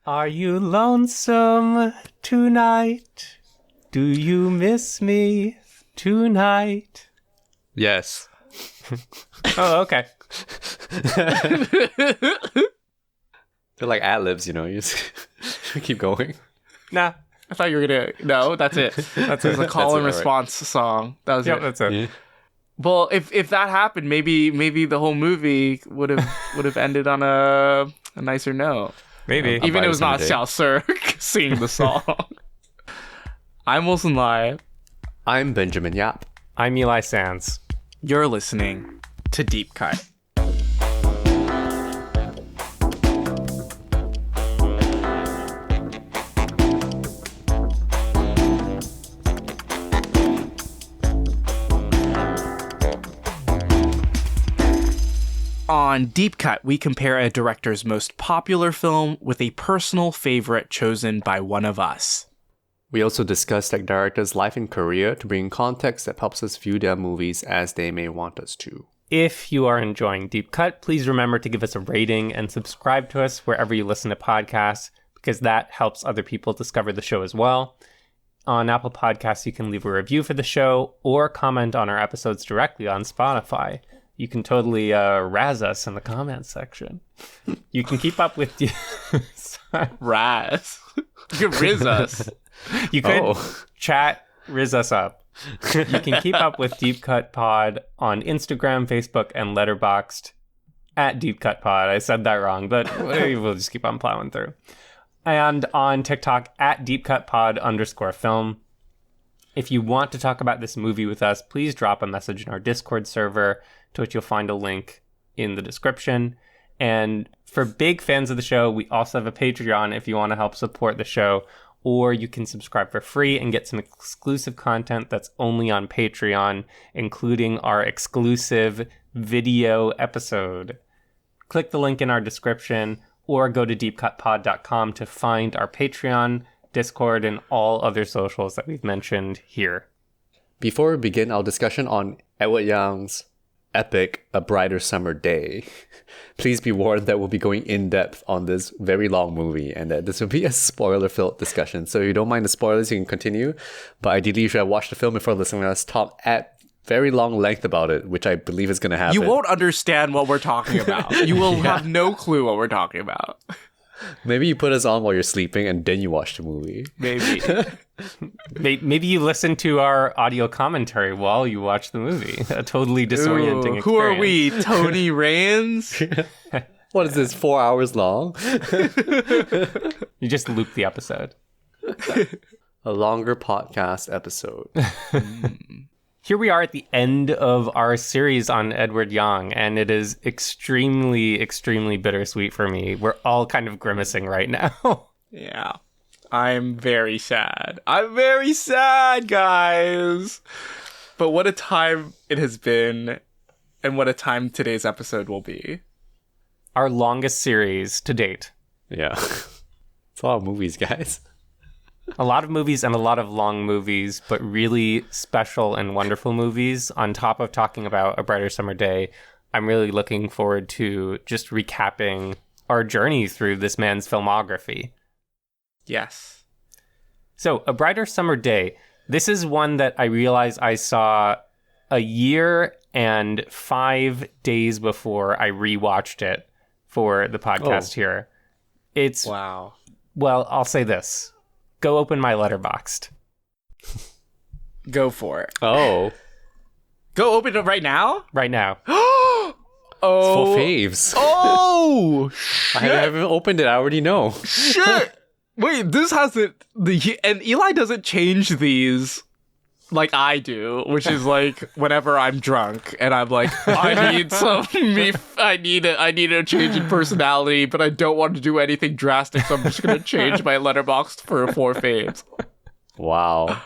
Are you lonesome tonight? Do you miss me tonight? Yes. Oh, okay. They're like ad-libs, you know, you just keep going. Nah. I thought you were gonna. No, that's it. That's it. It's a call and response song. That was Yep, it. that's it. Yeah. Well, if that happened, maybe the whole movie would have ended on a nicer note. Maybe. Even it was not someday. Xiao Sir singing the song. I'm Wilson Lai. I'm Benjamin Yap. I'm Eli Sands. You're listening to Deep Cut. On Deep Cut, we compare a director's most popular film with a personal favorite chosen by one of us. We also discuss that director's life and career to bring context that helps us view their movies as they may want us to. If you are enjoying Deep Cut, please remember to give us a rating and subscribe to us wherever you listen to podcasts, because that helps other people discover the show as well. On Apple Podcasts, you can leave a review for the show or comment on our episodes directly on Spotify. You can totally razz us in the comments section. You can keep up with... Razz. You could riz us. You could chat, riz us up. You can keep up with Deep Cut Pod on Instagram, Facebook, and Letterboxd at Deep Cut Pod. I said that wrong, but we'll just keep on plowing through. And on TikTok at Deep Cut Pod _film. If you want to talk about this movie with us, please drop a message in our Discord server, to which you'll find a link in the description. And for big fans of the show, we also have a Patreon if you want to help support the show, or you can subscribe for free and get some exclusive content that's only on Patreon, including our exclusive video episode. Click the link in our description or go to deepcutpod.com to find our Patreon, Discord, and all other socials that we've mentioned here. Before we begin our discussion on Edward Young's epic A Brighter Summer Day, please be warned that we'll be going in-depth on this very long movie and that this will be a spoiler-filled discussion. So if you don't mind the spoilers, you can continue. But ideally, you should have watched the film before listening to us talk at very long length about it, which I believe is going to happen. You won't understand what we're talking about. You will have no clue what we're talking about. Maybe you put us on while you're sleeping and then you watch the movie. Maybe. Maybe you listen to our audio commentary while you watch the movie. A totally disorienting experience. Who are we? Tony Raines? What is this, 4 hours long? You just loop the episode. A longer podcast episode. Here we are at the end of our series on Edward Young, and it is extremely, extremely bittersweet for me. We're all kind of grimacing right now. Yeah. I'm very sad. I'm very sad, guys. But what a time it has been, and what a time today's episode will be. Our longest series to date. Yeah. It's a lot of movies, guys. A lot of movies and a lot of long movies, but really special and wonderful movies. On top of talking about A Brighter Summer Day, I'm really looking forward to just recapping our journey through this man's filmography. Yes. So, A Brighter Summer Day, this is one that I realized I saw a year and 5 days before I rewatched it for the podcast here. It's... Wow. Well, I'll say this. Go open my Letterboxd. Go for it. Oh. Go open it right now? Right now. Oh. For faves. Oh, shit. I haven't opened it. I already know. Shit. Wait, this hasn't... And Eli doesn't change these like I do, which is like whenever I'm drunk and I'm like, I need I need a change in personality, but I don't want to do anything drastic, so I'm just gonna change my Letterboxd for 4 faves. Wow.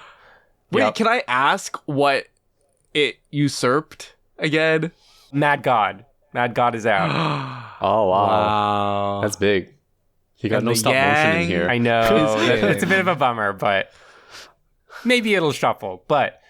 Wait, Yep. Can I ask what it usurped again? Mad God. Mad God is out. Oh, wow. Wow. That's big. You got And no the stop motion yang. in here. I know. It's It's a bit of a bummer, but maybe it'll shuffle. But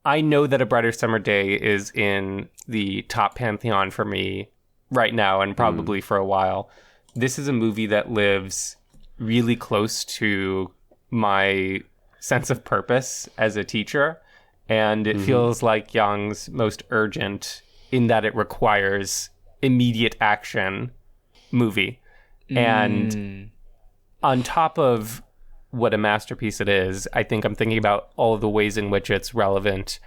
I know that A Brighter Summer Day is in the top pantheon for me right now and probably for a while. This is a movie that lives really close to my sense of purpose as a teacher. And it feels like Yang's most urgent in that it requires immediate action movie. And on top of what a masterpiece it is, I think I'm thinking about all of the ways in which it's relevant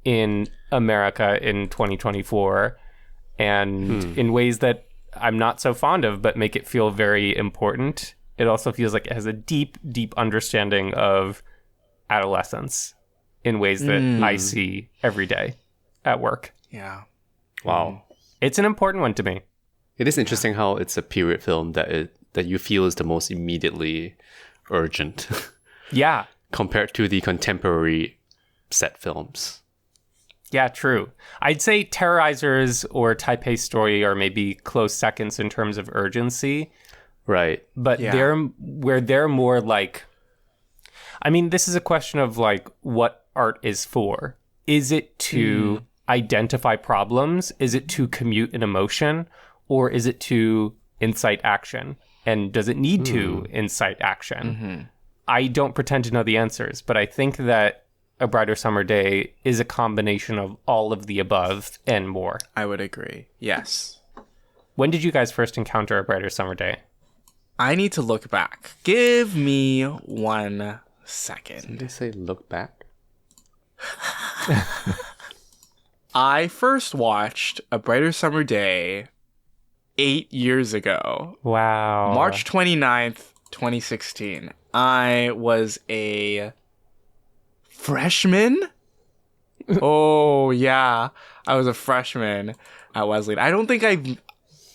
in America in 2024 and in ways that I'm not so fond of, but make it feel very important. It also feels like it has a deep, deep understanding of adolescence in ways that I see every day at work. Yeah. Wow. It's an important one to me. It is interesting how it's a period film that you feel is the most immediately urgent. Yeah. Compared to the contemporary set films. Yeah, true. I'd say Terrorizers or Taipei Story are maybe close seconds in terms of urgency. Right. But they're more like, I mean, this is a question of like what art is for. Is it to identify problems? Is it to commute an emotion? Or is it to incite action? And does it need to incite action? I don't pretend to know the answers, but I think that A Brighter Summer Day is a combination of all of the above and more. I would agree. Yes. When did you guys first encounter A Brighter Summer Day? I need to look back. Give me 1 second. Did they say look back? I first watched A Brighter Summer Day 8 years ago. Wow. March 29th, 2016. I was a freshman? Oh, yeah. I was a freshman at Wesleyan. I don't think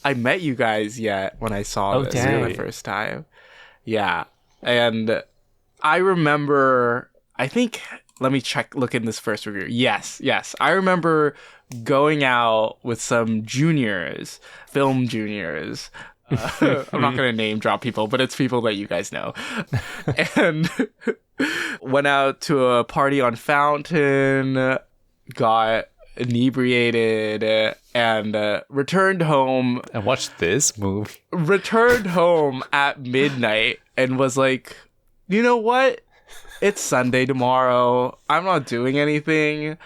I met you guys yet when I saw this for the first time. Yeah. And I remember, I think, let me look in this first review. Yes. I remember going out with some juniors, film juniors. I'm not going to name drop people, but it's people that you guys know. And went out to a party on Fountain, got inebriated, and returned home. And watched this movie. Returned home at midnight and was like, you know what? It's Sunday tomorrow. I'm not doing anything.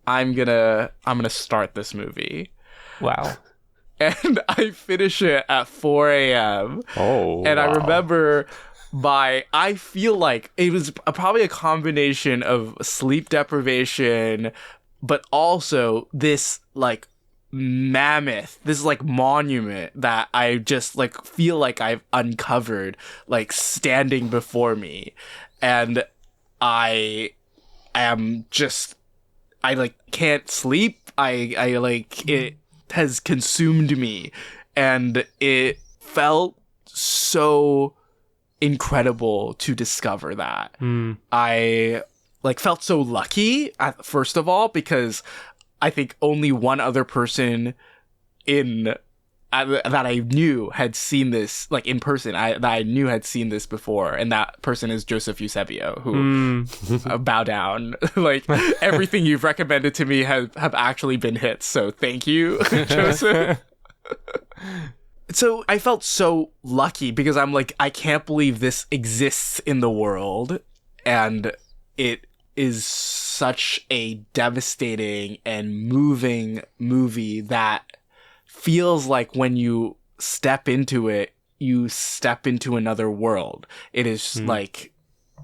I'm gonna start this movie. Wow. And I finish it at 4 a.m. Oh, and wow. I remember I feel like it was probably a combination of sleep deprivation, but also this like mammoth, this like monument that I just like feel like I've uncovered, like standing before me. And I like can't sleep. I like it has consumed me, and it felt so incredible to discover that. I like felt so lucky first of all, because I think only one other person that I knew had seen this, like in person, that I knew had seen this before, and that person is Joseph Eusebio, who bow down. Like everything you've recommended to me have actually been hits, so thank you, Joseph. So I felt so lucky because I'm like, I can't believe this exists in the world, and it is such a devastating and moving movie that feels like when you step into it, you step into another world. It is like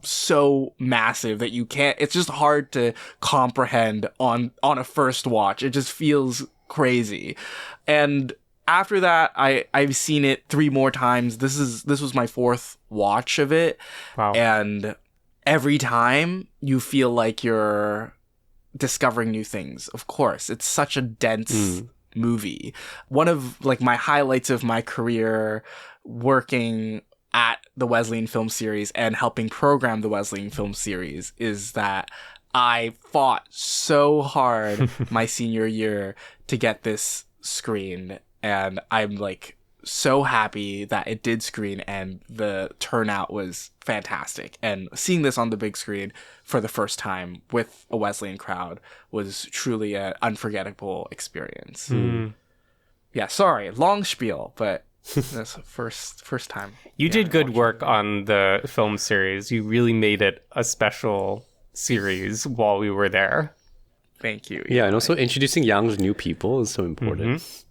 so massive that you can't, it's just hard to comprehend on a first watch. It just feels crazy. And after that, I've seen it 3 more times. This was my 4th watch of it. Wow. And every time you feel like you're discovering new things. Of course, it's such a dense movie. One of like my highlights of my career working at the Wesleyan Film Series and helping program the Wesleyan Film Series is that I fought so hard my senior year to get this screened, and I'm like so happy that it did screen and the turnout was fantastic. And seeing this on the big screen for the first time with a Wesleyan crowd was truly an unforgettable experience. Yeah, sorry, long spiel, but That's the first time. You Yeah, did good watching work it. on the film series. You really made it a special series while we were there. Thank you. Yeah, and Eli. also introducing young new people is so important.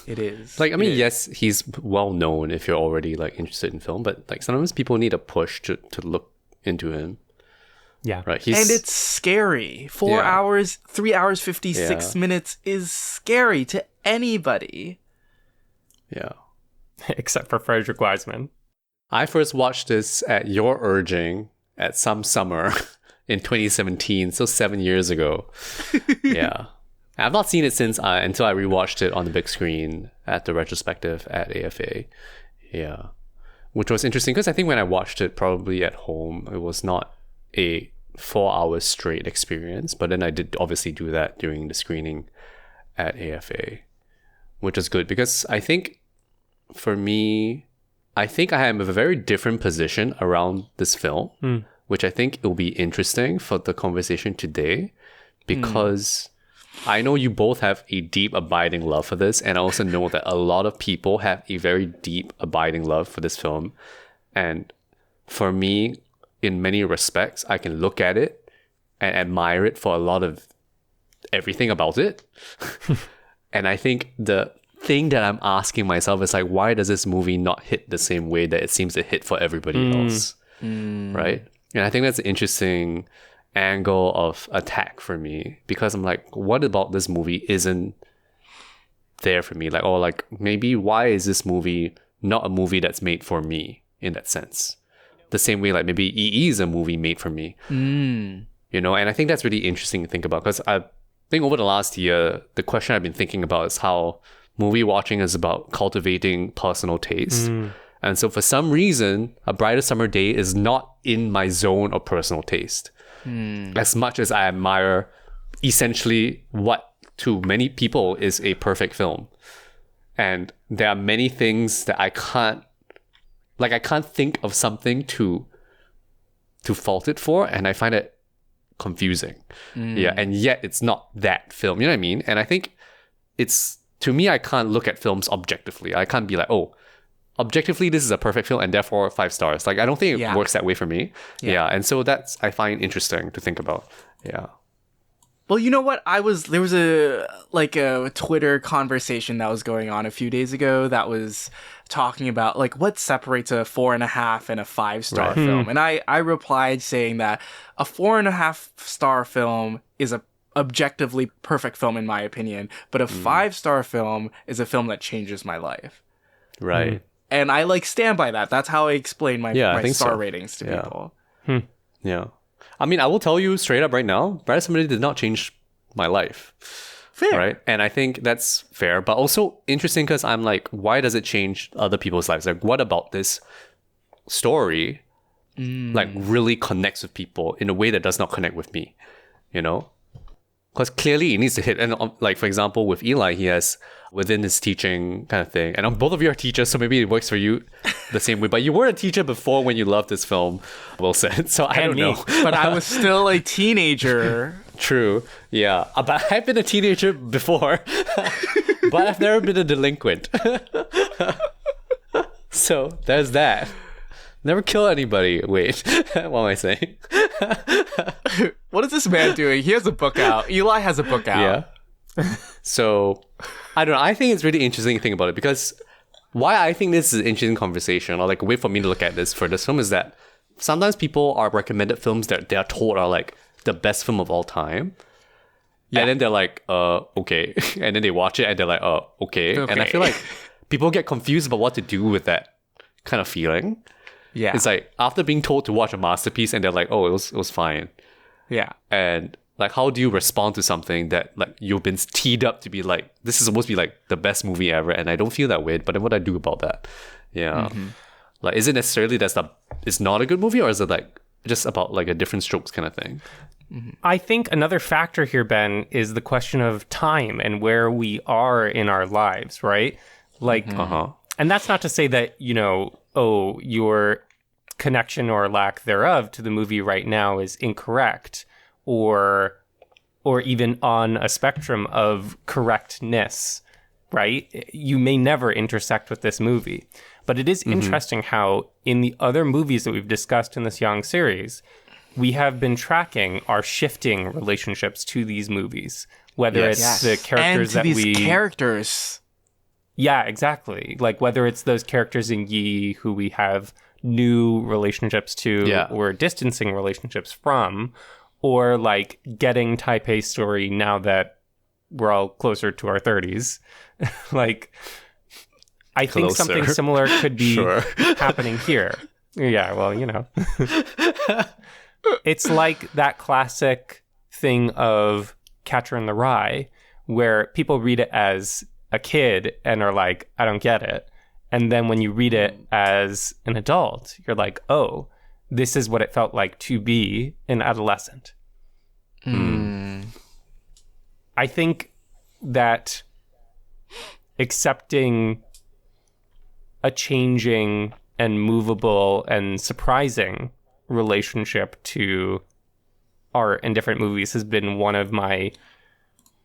It is. Like, I It mean, is. yes, he's well known if you're already like interested in film, but like sometimes people need a push to look into him. Yeah. Right. And it's scary. 4 Yeah. hours, 3 hours, 56 Yeah. minutes is scary to anybody. yeah. Except for Frederick Wiseman. I first watched this at your urging at some summer in 2017, so 7 years ago. Yeah. I've not seen it since until I rewatched it on the big screen at the retrospective at AFA. Yeah. Which was interesting because I think when I watched it probably at home, it was not a 4 hours straight experience, but then I did obviously do that during the screening at AFA, which is good because I think for me, I think I am a very different position around this film, which I think will be interesting for the conversation today because I know you both have a deep, abiding love for this, and I also know that a lot of people have a very deep, abiding love for this film. And for me, in many respects, I can look at it and admire it for a lot of everything about it. And I think the thing that I'm asking myself is like, why does this movie not hit the same way that it seems to hit for everybody else? Right? And I think that's an interesting angle of attack for me because I'm like, what about this movie isn't there for me? Like, or like, maybe why is this movie not a movie that's made for me in that sense? The same way, like maybe EE is a movie made for me. You know, and I think that's really interesting to think about because I think over the last year, the question I've been thinking about is how movie watching is about cultivating personal taste. And so for some reason, A Brighter Summer Day is not in my zone of personal taste. As much as I admire essentially what to many people is a perfect film. And there are many things that I can't think of something to fault it for, and I find it confusing. Yeah, and yet it's not that film. You know what I mean? And I think it's, to me, I can't look at films objectively. I can't be like, oh, objectively this is a perfect film and therefore 5 stars. Like, I don't think it works that way for me. Yeah, and so that's, I find interesting to think about. Yeah. Well, you know what? There was a Twitter conversation that was going on a few days ago that was talking about like what separates a 4.5 and a 5-star film. And I replied saying that a 4.5-star film is a objectively perfect film in my opinion, but a 5-star film is a film that changes my life. Right. And I stand by that. That's how I explain my star ratings to people. Yeah. I mean, I will tell you straight up right now, Brighter Summer Day did not change my life. Fair. Right? And I think that's fair, but also interesting because I'm like, why does it change other people's lives? Like, what about this story like really connects with people in a way that does not connect with me? You know? Because clearly it needs to hit. And like, for example, with Eli, he has within his teaching kind of thing. And both of you are teachers, so maybe it works for you the same way. But you were a teacher before when you loved this film, Will said. So I don't know. But I was still a teenager. True. Yeah. But I've been a teenager before. But I've never been a delinquent. So there's that. Never kill anybody. Wait, what am I saying? What is this man doing? He has a book out. Eli has a book out. Yeah. So, I don't know. I think it's really interesting to think about it because why I think this is an interesting conversation or like a way for me to look at this for this film is that sometimes people are recommended films that they are told are like the best film of all time. Yeah. And then they're like, okay. And then they watch it and they're like, okay. And I feel like people get confused about what to do with that kind of feeling. Yeah. It's like after being told to watch a masterpiece and they're like, oh, it was fine. Yeah. And like, how do you respond to something that like you've been teed up to be like, this is supposed to be like the best movie ever, and I don't feel that way, but then what do I do about that? Yeah. Like, is it necessarily it's not a good movie, or is it like just about like a different strokes kind of thing? I think another factor here, Ben, is the question of time and where we are in our lives, right? Like, and that's not to say that, you know, your connection or lack thereof to the movie right now is incorrect or even on a spectrum of correctness. right? You may never intersect with this movie. But it is interesting how in the other movies that we've discussed in this Yang series, we have been tracking our shifting relationships to these movies, whether it's the characters and that these characters. Yeah, exactly. Like whether it's those characters in Yi who we have new relationships to or distancing relationships from, or like getting Taipei's story now that we're all closer to our 30s. Like, I think something similar could be happening here. Yeah, well, you know. It's like that classic thing of Catcher in the Rye, where people read it as a kid and are like, I don't get it. And then when you read it as an adult, you're like, oh, this is what it felt like to be an adolescent. I think that accepting a changing and movable and surprising relationship to art in different movies has been one of my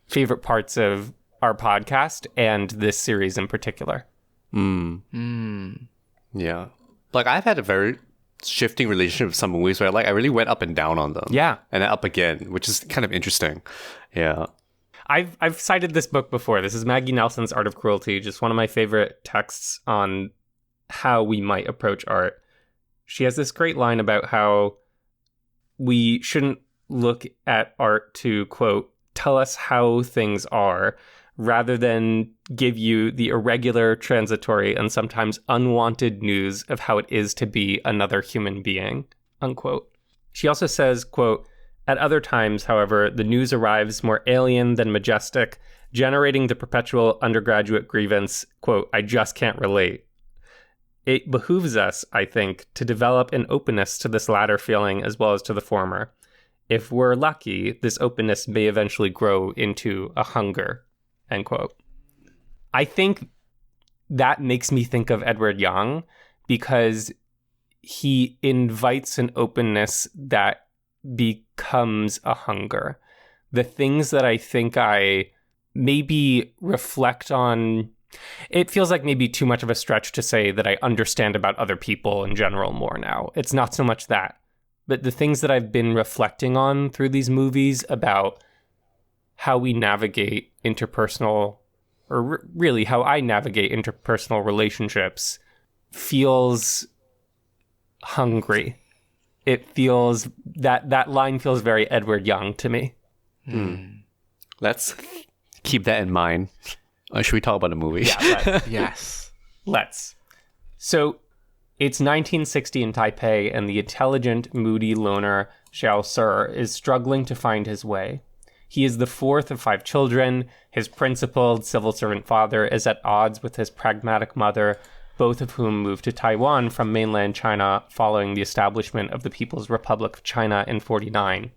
favorite parts of our podcast and this series in particular. Yeah. Like, I've had a very shifting relationship with some movies where I really went up and down on them. Yeah. And then up again, which is kind of interesting. Yeah. I've cited this book before. This is Maggie Nelson's Art of Cruelty, just one of my favorite texts on how we might approach art. She has this great line about how we shouldn't look at art to, quote, tell us how things are, rather than give you the irregular, transitory, and sometimes unwanted news of how it is to be another human being, unquote. She also says, quote, at other times, however, the news arrives more alien than majestic, generating the perpetual undergraduate grievance, quote, I just can't relate. It behooves us, I think, to develop an openness to this latter feeling as well as to the former. If we're lucky, this openness may eventually grow into a hunger, end quote. I think that makes me think of Edward Yang because he invites an openness that becomes a hunger. The things that I think I maybe reflect on, it feels like maybe too much of a stretch to say that I understand about other people in general more now. It's not so much that. But the things that I've been reflecting on through these movies about how we navigate interpersonal, or really how I navigate interpersonal relationships, feels hungry. It feels, that line feels very Edward Yang to me. Let's keep that in mind. Should we talk about a movie? Yeah, Yes. let's. So it's 1960 in Taipei, and the intelligent, moody loner Xiao Si is struggling to find his way. He is the fourth of 5 children. His principled civil servant father is at odds with his pragmatic mother, both of whom moved to Taiwan from mainland China following the establishment of the People's Republic of China in 1949.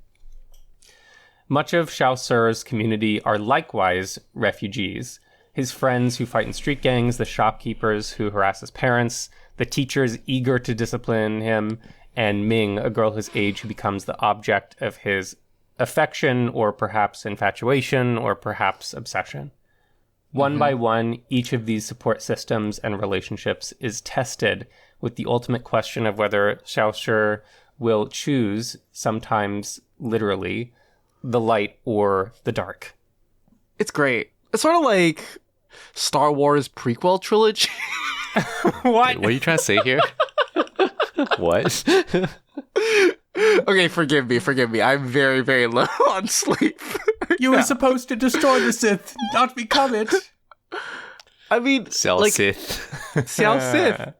Much of Xiao Si's community are likewise refugees. His friends who fight in street gangs, the shopkeepers who harass his parents, the teachers eager to discipline him, and Ming, a girl his age who becomes the object of his affection, or perhaps infatuation, or perhaps obsession. One by one, each of these support systems and relationships is tested with the ultimate question of whether Xiao Si will choose, sometimes literally, the light or the dark. It's great. It's sort of like Star Wars prequel trilogy. What? What are you trying to say here? What? Okay, forgive me. I'm very, very low on sleep. You were supposed to destroy the Sith, not become it. I mean, Xiao like, Sith. Xiao Sith.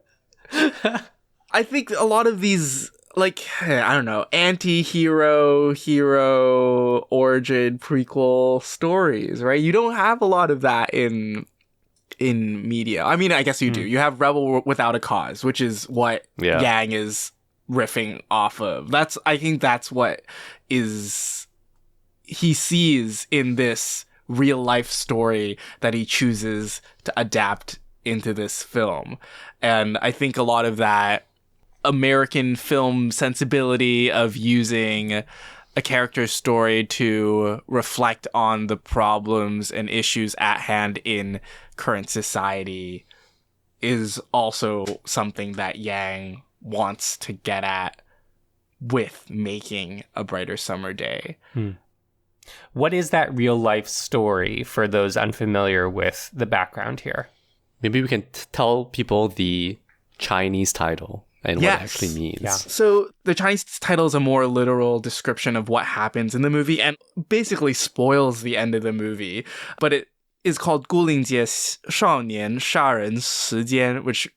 I think a lot of these, like, I don't know, anti-hero, hero, origin, prequel stories, right? You don't have a lot of that in media. I mean, I guess you do. You have Rebel Without a Cause, which is what Yang is riffing off of. I think that's what he sees in this real life story that he chooses to adapt into this film. And I think a lot of that American film sensibility of using a character's story to reflect on the problems and issues at hand in current society is also something that Yang wants to get at with making A Brighter Summer Day. What is that real life story for those unfamiliar with the background here? Maybe we can tell people the Chinese title and what it actually means. Yeah. So the Chinese title is a more literal description of what happens in the movie and basically spoils the end of the movie. But it is called 孤岭街少年杀人时间, which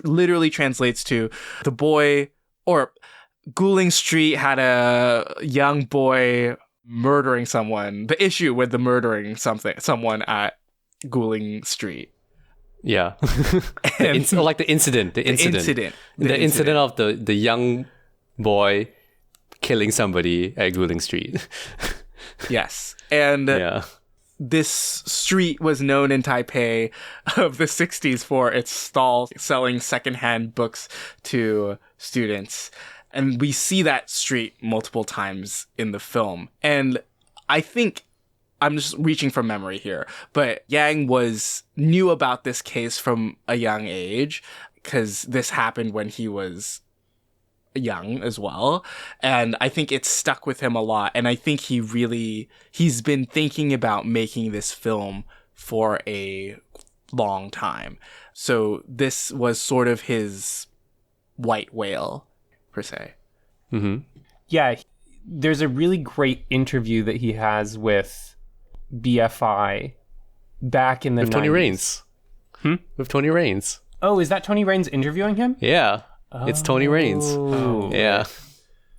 literally translates to the boy, or Guling Street had a young boy murdering someone. The issue with the murdering someone at Guling Street. Yeah. Like the incident. The incident of the young boy killing somebody at Guling Street. Yes. And this street was known in Taipei of the 60s for its stall selling secondhand books to students. And we see that street multiple times in the film. And I think, I'm just reaching from memory here, but Yang knew about this case from a young age, because this happened when he was young as well. And I think it stuck with him a lot. And I think he's been thinking about making this film for a long time. So this was sort of his white whale, per se. Mm-hmm. Yeah, there's a really great interview that he has with BFI back in the 90s. With Tony Raines. With Tony Raines. Oh, is that Tony Raines interviewing him? Yeah. It's Tony Raines. Oh. Yeah.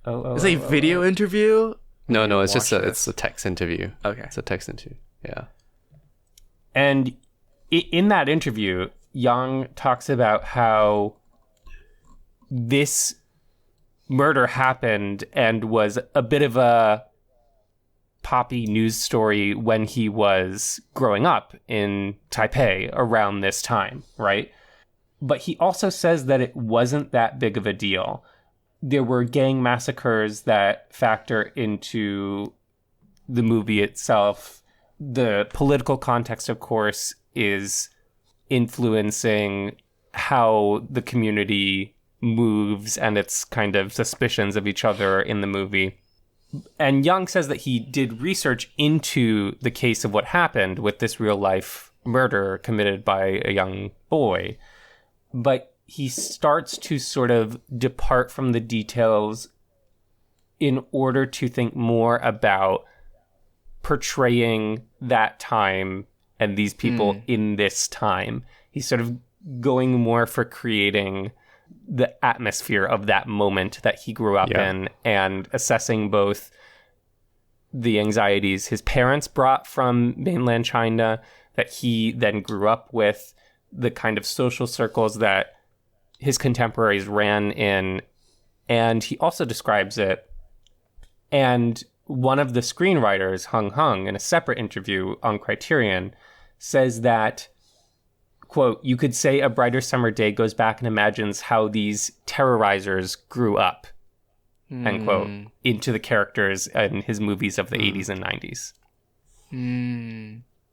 Is it a video interview? No, it's just it's a text interview. Okay. It's a text interview. Yeah. And in that interview, Yang talks about how this murder happened and was a bit of a poppy news story when he was growing up in Taipei around this time, right? But he also says that it wasn't that big of a deal. There were gang massacres that factor into the movie itself. The political context, of course, is influencing how the community moves and its kind of suspicions of each other in the movie. And Young says that he did research into the case of what happened with this real life murder committed by a young boy. But he starts to sort of depart from the details in order to think more about portraying that time and these people in this time. He's sort of going more for creating the atmosphere of that moment that he grew up in and assessing both the anxieties his parents brought from mainland China that he then grew up with, the kind of social circles that his contemporaries ran in. And he also describes it. And one of the screenwriters, Hung, in a separate interview on Criterion, says that, quote, "You could say A Brighter Summer Day goes back and imagines how these terrorizers grew up," end quote, into the characters in his movies of the 80s and 90s.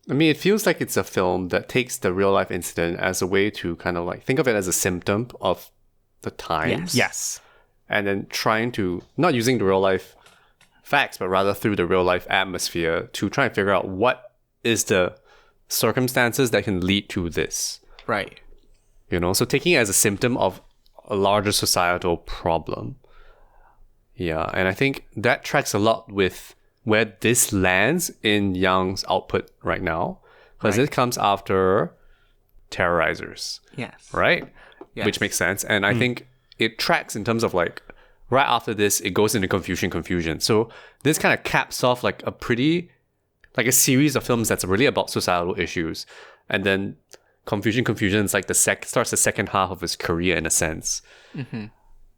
I mean, it feels like it's a film that takes the real life incident as a way to kind of like think of it as a symptom of the times. Yes. And then trying to, not using the real life facts, but rather through the real life atmosphere to try and figure out what is the circumstances that can lead to this. Right. You know, so taking it as a symptom of a larger societal problem. Yeah, and I think that tracks a lot with where this lands in Young's output right now. Because it comes after Terrorizers. Yes. Right? Yes. Which makes sense. And I think it tracks in terms of like, right after this, it goes into Confusion. So this kind of caps off like a pretty, like a series of films that's really about societal issues. And then Confusion is like starts the second half of his career in a sense. You know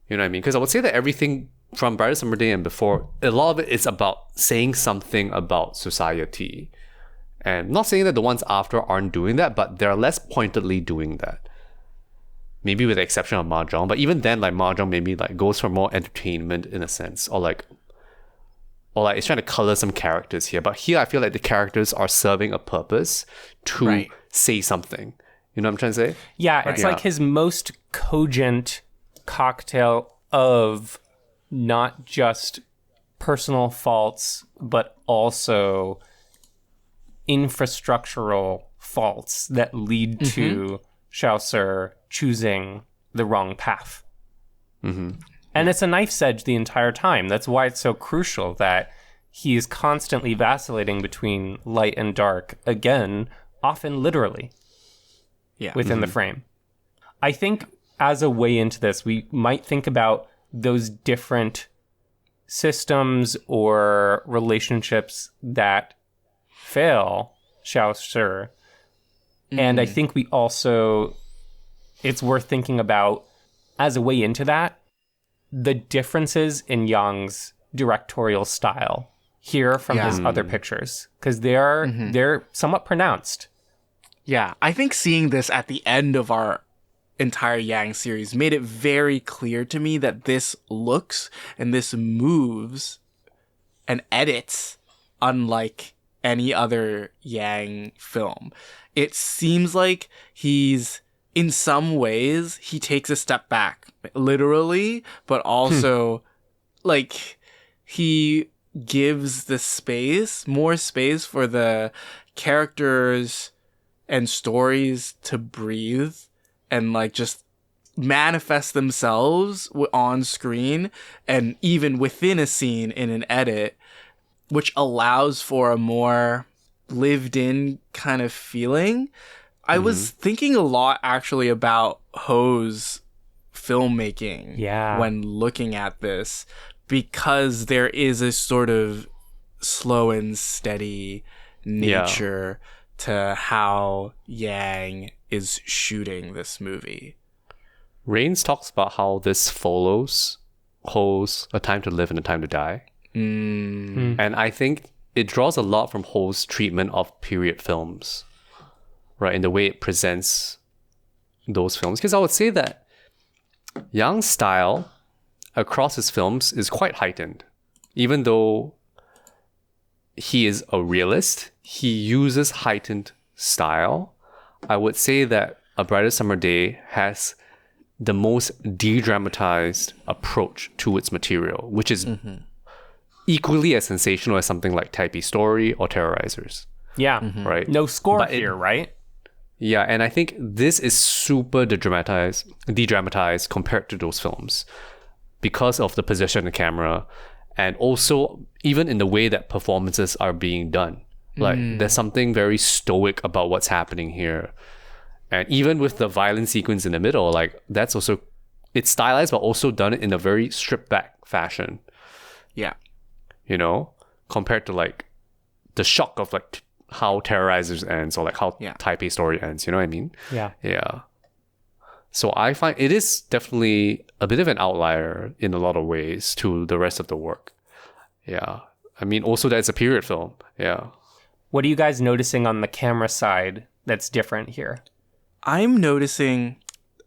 what I mean? Because I would say that everything from Brighter Summer Day and before, a lot of it is about saying something about society. And not saying that the ones after aren't doing that, but they're less pointedly doing that. Maybe with the exception of Mahjong, but even then, like Mahjong maybe like goes for more entertainment in a sense, or like it's trying to color some characters here. But here, I feel like the characters are serving a purpose to say something. You know what I'm trying to say? Yeah, it's like his most cogent cocktail of not just personal faults, but also infrastructural faults that lead to Xiao choosing the wrong path. And it's a knife's edge the entire time. That's why it's so crucial that he is constantly vacillating between light and dark, again, often literally, within the frame. I think as a way into this, we might think about those different systems or relationships that fail Xiao. And I think we also, it's worth thinking about as a way into that, the differences in Yang's directorial style here from his other pictures, because they're somewhat pronounced. Yeah, I think seeing this at the end of our entire Yang series made it very clear to me that this looks and this moves and edits unlike any other Yang film. It seems like he's, in some ways, he takes a step back, literally, but also, like, he gives the space, more space for the characters and stories to breathe and, like, just manifest themselves on screen and even within a scene in an edit, which allows for a more lived-in kind of feeling. I was thinking a lot, actually, about Ho's filmmaking when looking at this, because there is a sort of slow and steady nature to how Yang is shooting this movie. Rains talks about how this follows Ho's A Time to Live and A Time to Die. And I think it draws a lot from Ho's treatment of period films, right, in the way it presents those films. Because I would say that Yang's style across his films is quite heightened. Even though he is a realist, he uses heightened style. I would say that A Brighter Summer Day has the most de-dramatized approach to its material, which is equally as sensational as something like Taipei Story or Terrorizers. Yeah. Right? No score here, right? Yeah, and I think this is super de-dramatized compared to those films because of the position of the camera, and also even in the way that performances are being done. Like, there's something very stoic about what's happening here. And even with the violent sequence in the middle, like, that's also, it's stylized, but also done in a very stripped back fashion. Yeah. You know, compared to, like, the shock of, like, how Terrorizers ends, or like how Taipei Story ends, you know what I mean? Yeah. So I find it is definitely a bit of an outlier in a lot of ways to the rest of the work. Yeah. I mean, also that's a period film. Yeah. What are you guys noticing on the camera side that's different here? I'm noticing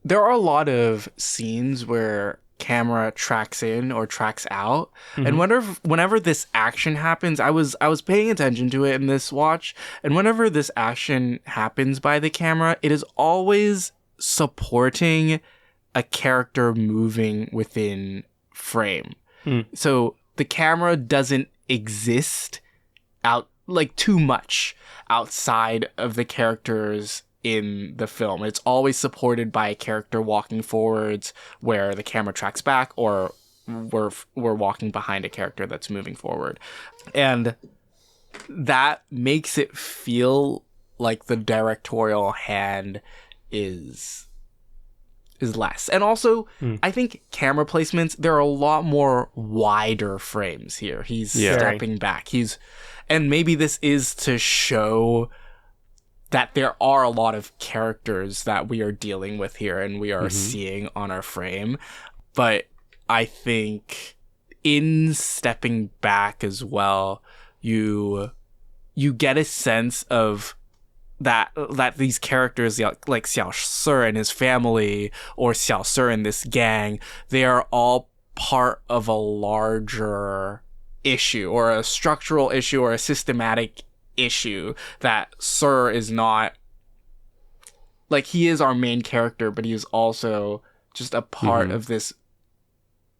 there are a lot of scenes where camera tracks in or tracks out, and whenever this action happens, I was paying attention to it in this watch, and whenever this action happens by the camera, it is always supporting a character moving within frame. So the camera doesn't exist out, like, too much outside of the characters in the film. It's always supported by a character walking forwards where the camera tracks back, or we're walking behind a character that's moving forward. And that makes it feel like the directorial hand is less. And also, I think camera placements, there are a lot more wider frames here. He's stepping back. And maybe this is to show that there are a lot of characters that we are dealing with here and we are seeing on our frame. But I think in stepping back as well, you get a sense of that these characters, like Xiao Shi and his family, or Xiao Shi and this gang, they are all part of a larger issue, or a structural issue, or a systematic issue that Sir is not like he is our main character, but he is also just a part of this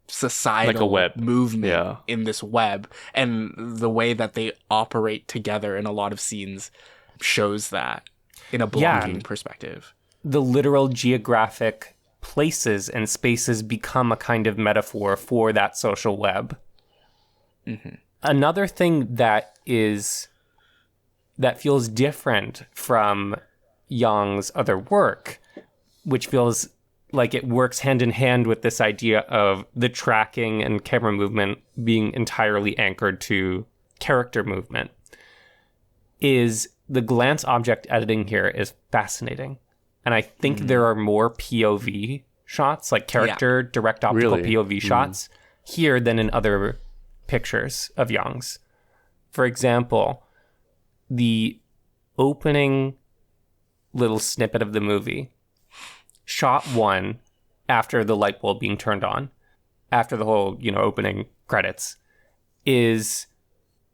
societal Like a web. movement in this web, and the way that they operate together in a lot of scenes shows that in a blocking perspective. The literal geographic places and spaces become a kind of metaphor for that social web. Another thing that feels different from Yang's other work, which feels like it works hand in hand with this idea of the tracking and camera movement being entirely anchored to character movement, is the glance object editing here is fascinating. And I think there are more POV shots, like character direct optical POV shots here than in other pictures of Yang's. For example, the opening little snippet of the movie, shot 1, after the light bulb being turned on, after the whole, opening credits, is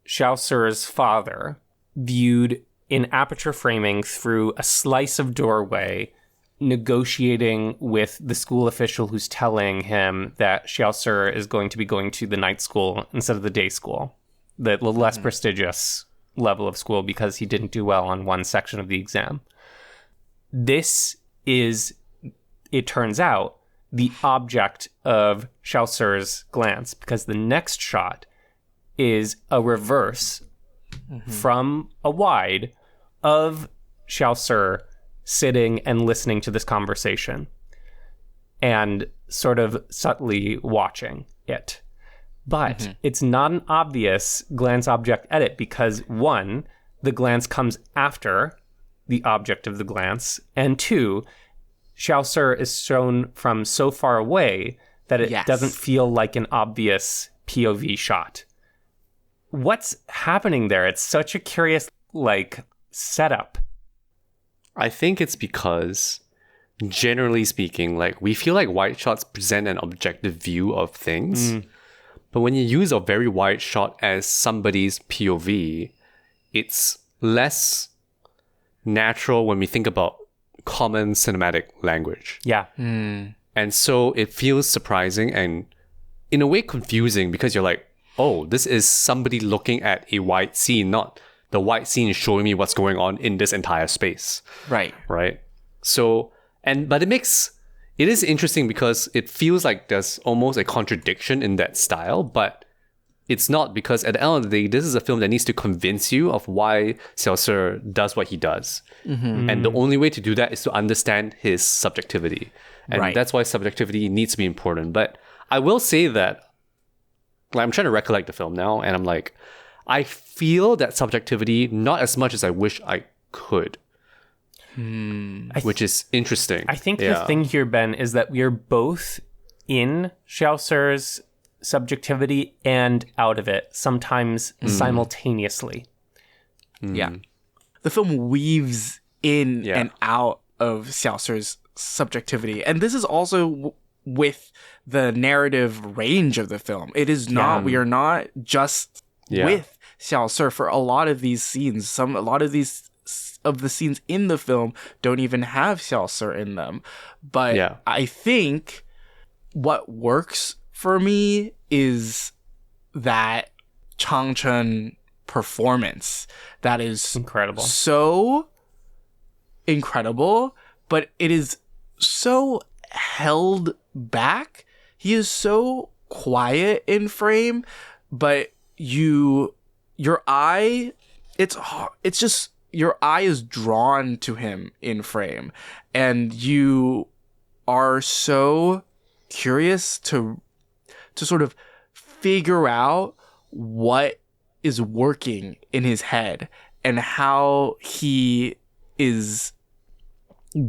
Xiao Si's father viewed in aperture framing through a slice of doorway, negotiating with the school official who's telling him that Xiao Si is going to be going to the night school instead of the day school, the less prestigious level of school, because he didn't do well on one section of the exam. This is, it turns out, the object of Xiao Si's glance, because the next shot is a reverse from a wide of Xiao Si sitting and listening to this conversation and sort of subtly watching it. But it's not an obvious glance object edit because, 1, the glance comes after the object of the glance, and 2, Xiao Si is shown from so far away that it doesn't feel like an obvious POV shot. What's happening there? It's such a curious, setup. I think it's because, generally speaking, we feel like wide shots present an objective view of things. But when you use a very wide shot as somebody's POV, it's less natural when we think about common cinematic language. Yeah. And so it feels surprising and in a way confusing because you're like, oh, this is somebody looking at a wide scene, not the wide scene is showing me what's going on in this entire space. Right. So, but it is interesting because it feels like there's almost a contradiction in that style, but it's not, because at the end of the day, this is a film that needs to convince you of why Xiao Si does what he does. And the only way to do that is to understand his subjectivity. And that's why subjectivity needs to be important. But I will say that, I'm trying to recollect the film now, and I'm like, I feel that subjectivity not as much as I wish I could. Which is interesting. I think the thing here, Ben, is that we are both in Xiao Si's subjectivity and out of it, sometimes simultaneously. Yeah. The film weaves in and out of Xiao Si's subjectivity. And this is also with the narrative range of the film. It is not, we are not just with Xiao Si for a lot of these scenes. A lot of these of the scenes in the film don't even have Xiao Si in them. But I think what works for me is that Chang Chen performance that is incredible. So incredible, but it is so held back. He is so quiet in frame, but your eye, it's just, your eye is drawn to him in frame, and you are so curious to sort of figure out what is working in his head and how he is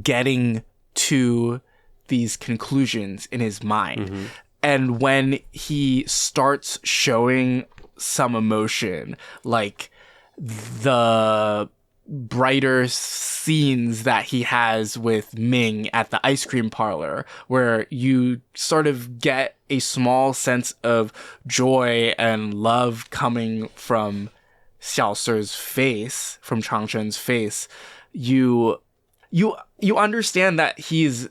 getting to these conclusions in his mind. And when he starts showing some emotion, like the brighter scenes that he has with Ming at the ice cream parlor, where you sort of get a small sense of joy and love coming from Xiao Si's face, from Chang Chen's face, you you understand that he's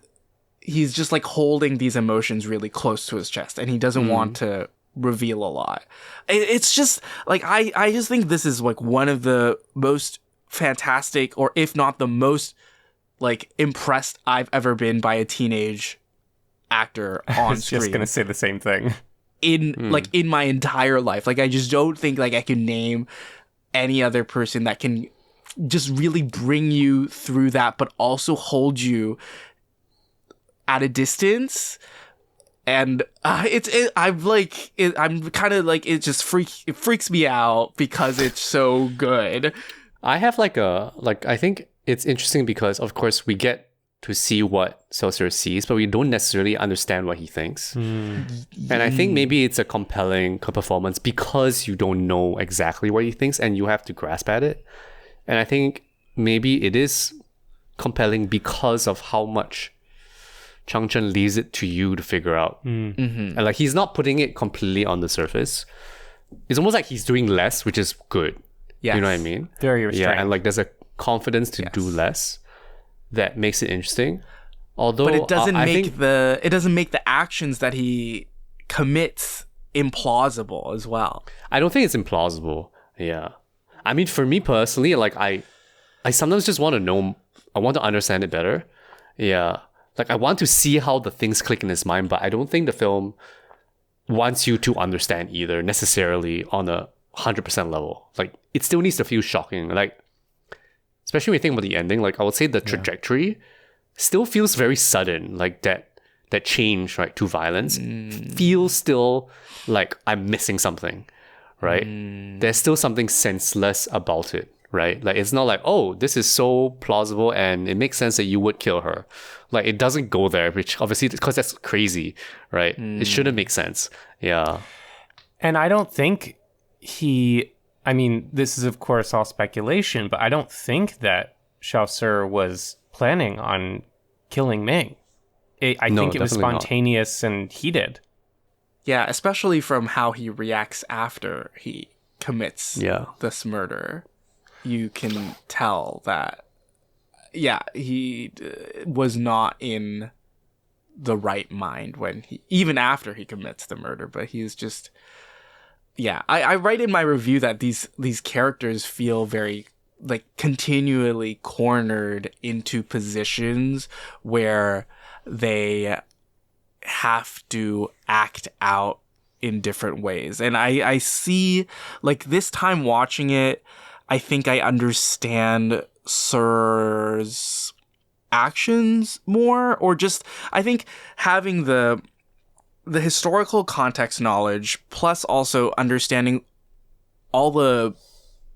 just like holding these emotions really close to his chest, and he doesn't want to reveal a lot. It's just like I just think this is like one of the most fantastic, or if not the most like impressed I've ever been by a teenage actor on I was screen. just gonna say the same thing. In my entire life. Like, I just don't think like I can name any other person that can just really bring you through that, but also hold you at a distance. And I'm kind of like, it freaks me out because it's so good. I have I think it's interesting because, of course, we get to see what Saussure sees, but we don't necessarily understand what he thinks. And I think maybe it's a compelling performance because you don't know exactly what he thinks and you have to grasp at it. And I think maybe it is compelling because of how much Chang Chen leaves it to you to figure out. And like, he's not putting it completely on the surface. It's almost like he's doing less, which is good. Yes. You know what I mean? Very restrained. Yeah, and like there's a confidence to do less that makes it interesting. Although, but it doesn't I make think, the actions that he commits implausible as well. I don't think it's implausible. Yeah, I mean, for me personally, like I sometimes just want to know. I want to understand it better. Yeah, like I want to see how the things click in his mind, but I don't think the film wants you to understand either necessarily on a 100% level. Like, it still needs to feel shocking. Like, especially when you think about the ending, like I would say the trajectory still feels very sudden. Like that change, right, to violence feels still like I'm missing something, right? There's still something senseless about it, right? Like, it's not like, oh, this is so plausible and it makes sense that you would kill her. Like, it doesn't go there, which obviously, because that's crazy, right? It shouldn't make sense. Yeah. And I don't think I mean, this is of course all speculation, but I don't think that Saussure was planning on killing Ming. I think it was spontaneous and heated. Yeah, especially from how he reacts after he commits this murder. You can tell that, he was not in the right mind even after he commits the murder, but he's just... Yeah, I write in my review that these characters feel very like continually cornered into positions where they have to act out in different ways. And I see, like, this time watching it, I think I understand Sir's actions more, or just, I think having the historical context knowledge, plus also understanding all the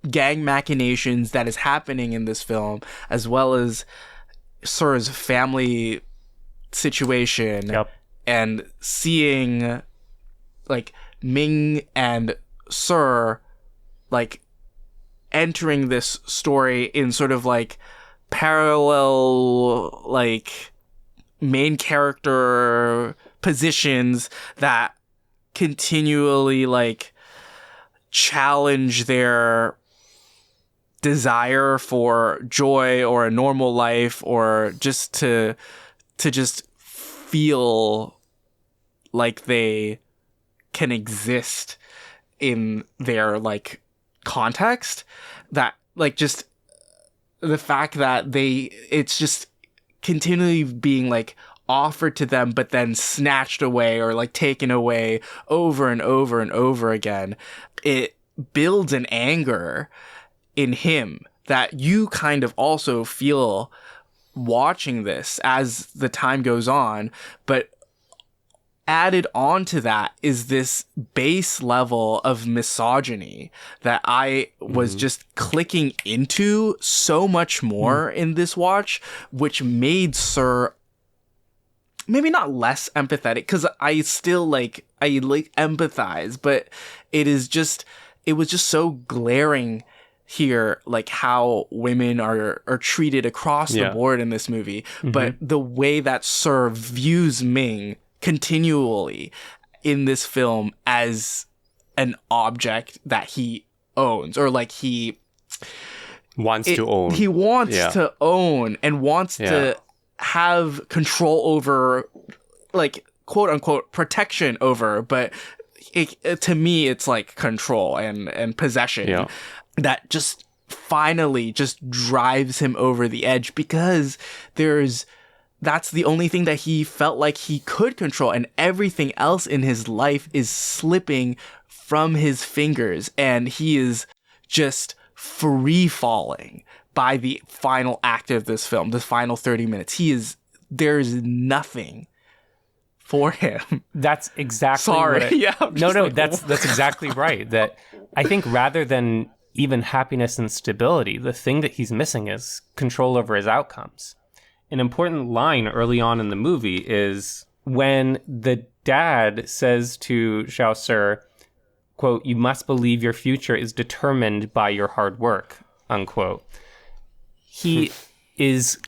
gang machinations that is happening in this film, as well as Sir's family situation, and seeing like Ming and Sir like entering this story in sort of like parallel like main character positions that continually like challenge their desire for joy or a normal life, or just to just feel like they can exist in their like context, that like just the fact that it's just continually being like offered to them but then snatched away or like taken away over and over and over again, it builds an anger in him that you kind of also feel watching this as the time goes on. But added on to that is this base level of misogyny that I was just clicking into so much more in this watch, which made Sir maybe not less empathetic, because I still like empathize, but it was just so glaring here, like how women are treated across the board in this movie. But the way that Sir views Ming continually in this film as an object that he owns, or like he Wants to own. He wants to own and wants to have control over, like, quote unquote protection over, but to me it's like control and possession that just finally just drives him over the edge, because that's the only thing that he felt like he could control, and everything else in his life is slipping from his fingers, and he is just free falling by the final act of this film, the final 30 minutes. There's nothing for him. That's exactly that's exactly right. That I think rather than even happiness and stability, the thing that he's missing is control over his outcomes. An important line early on in the movie is when the dad says to Xiao Si, quote, "You must believe your future is determined by your hard work," unquote. He is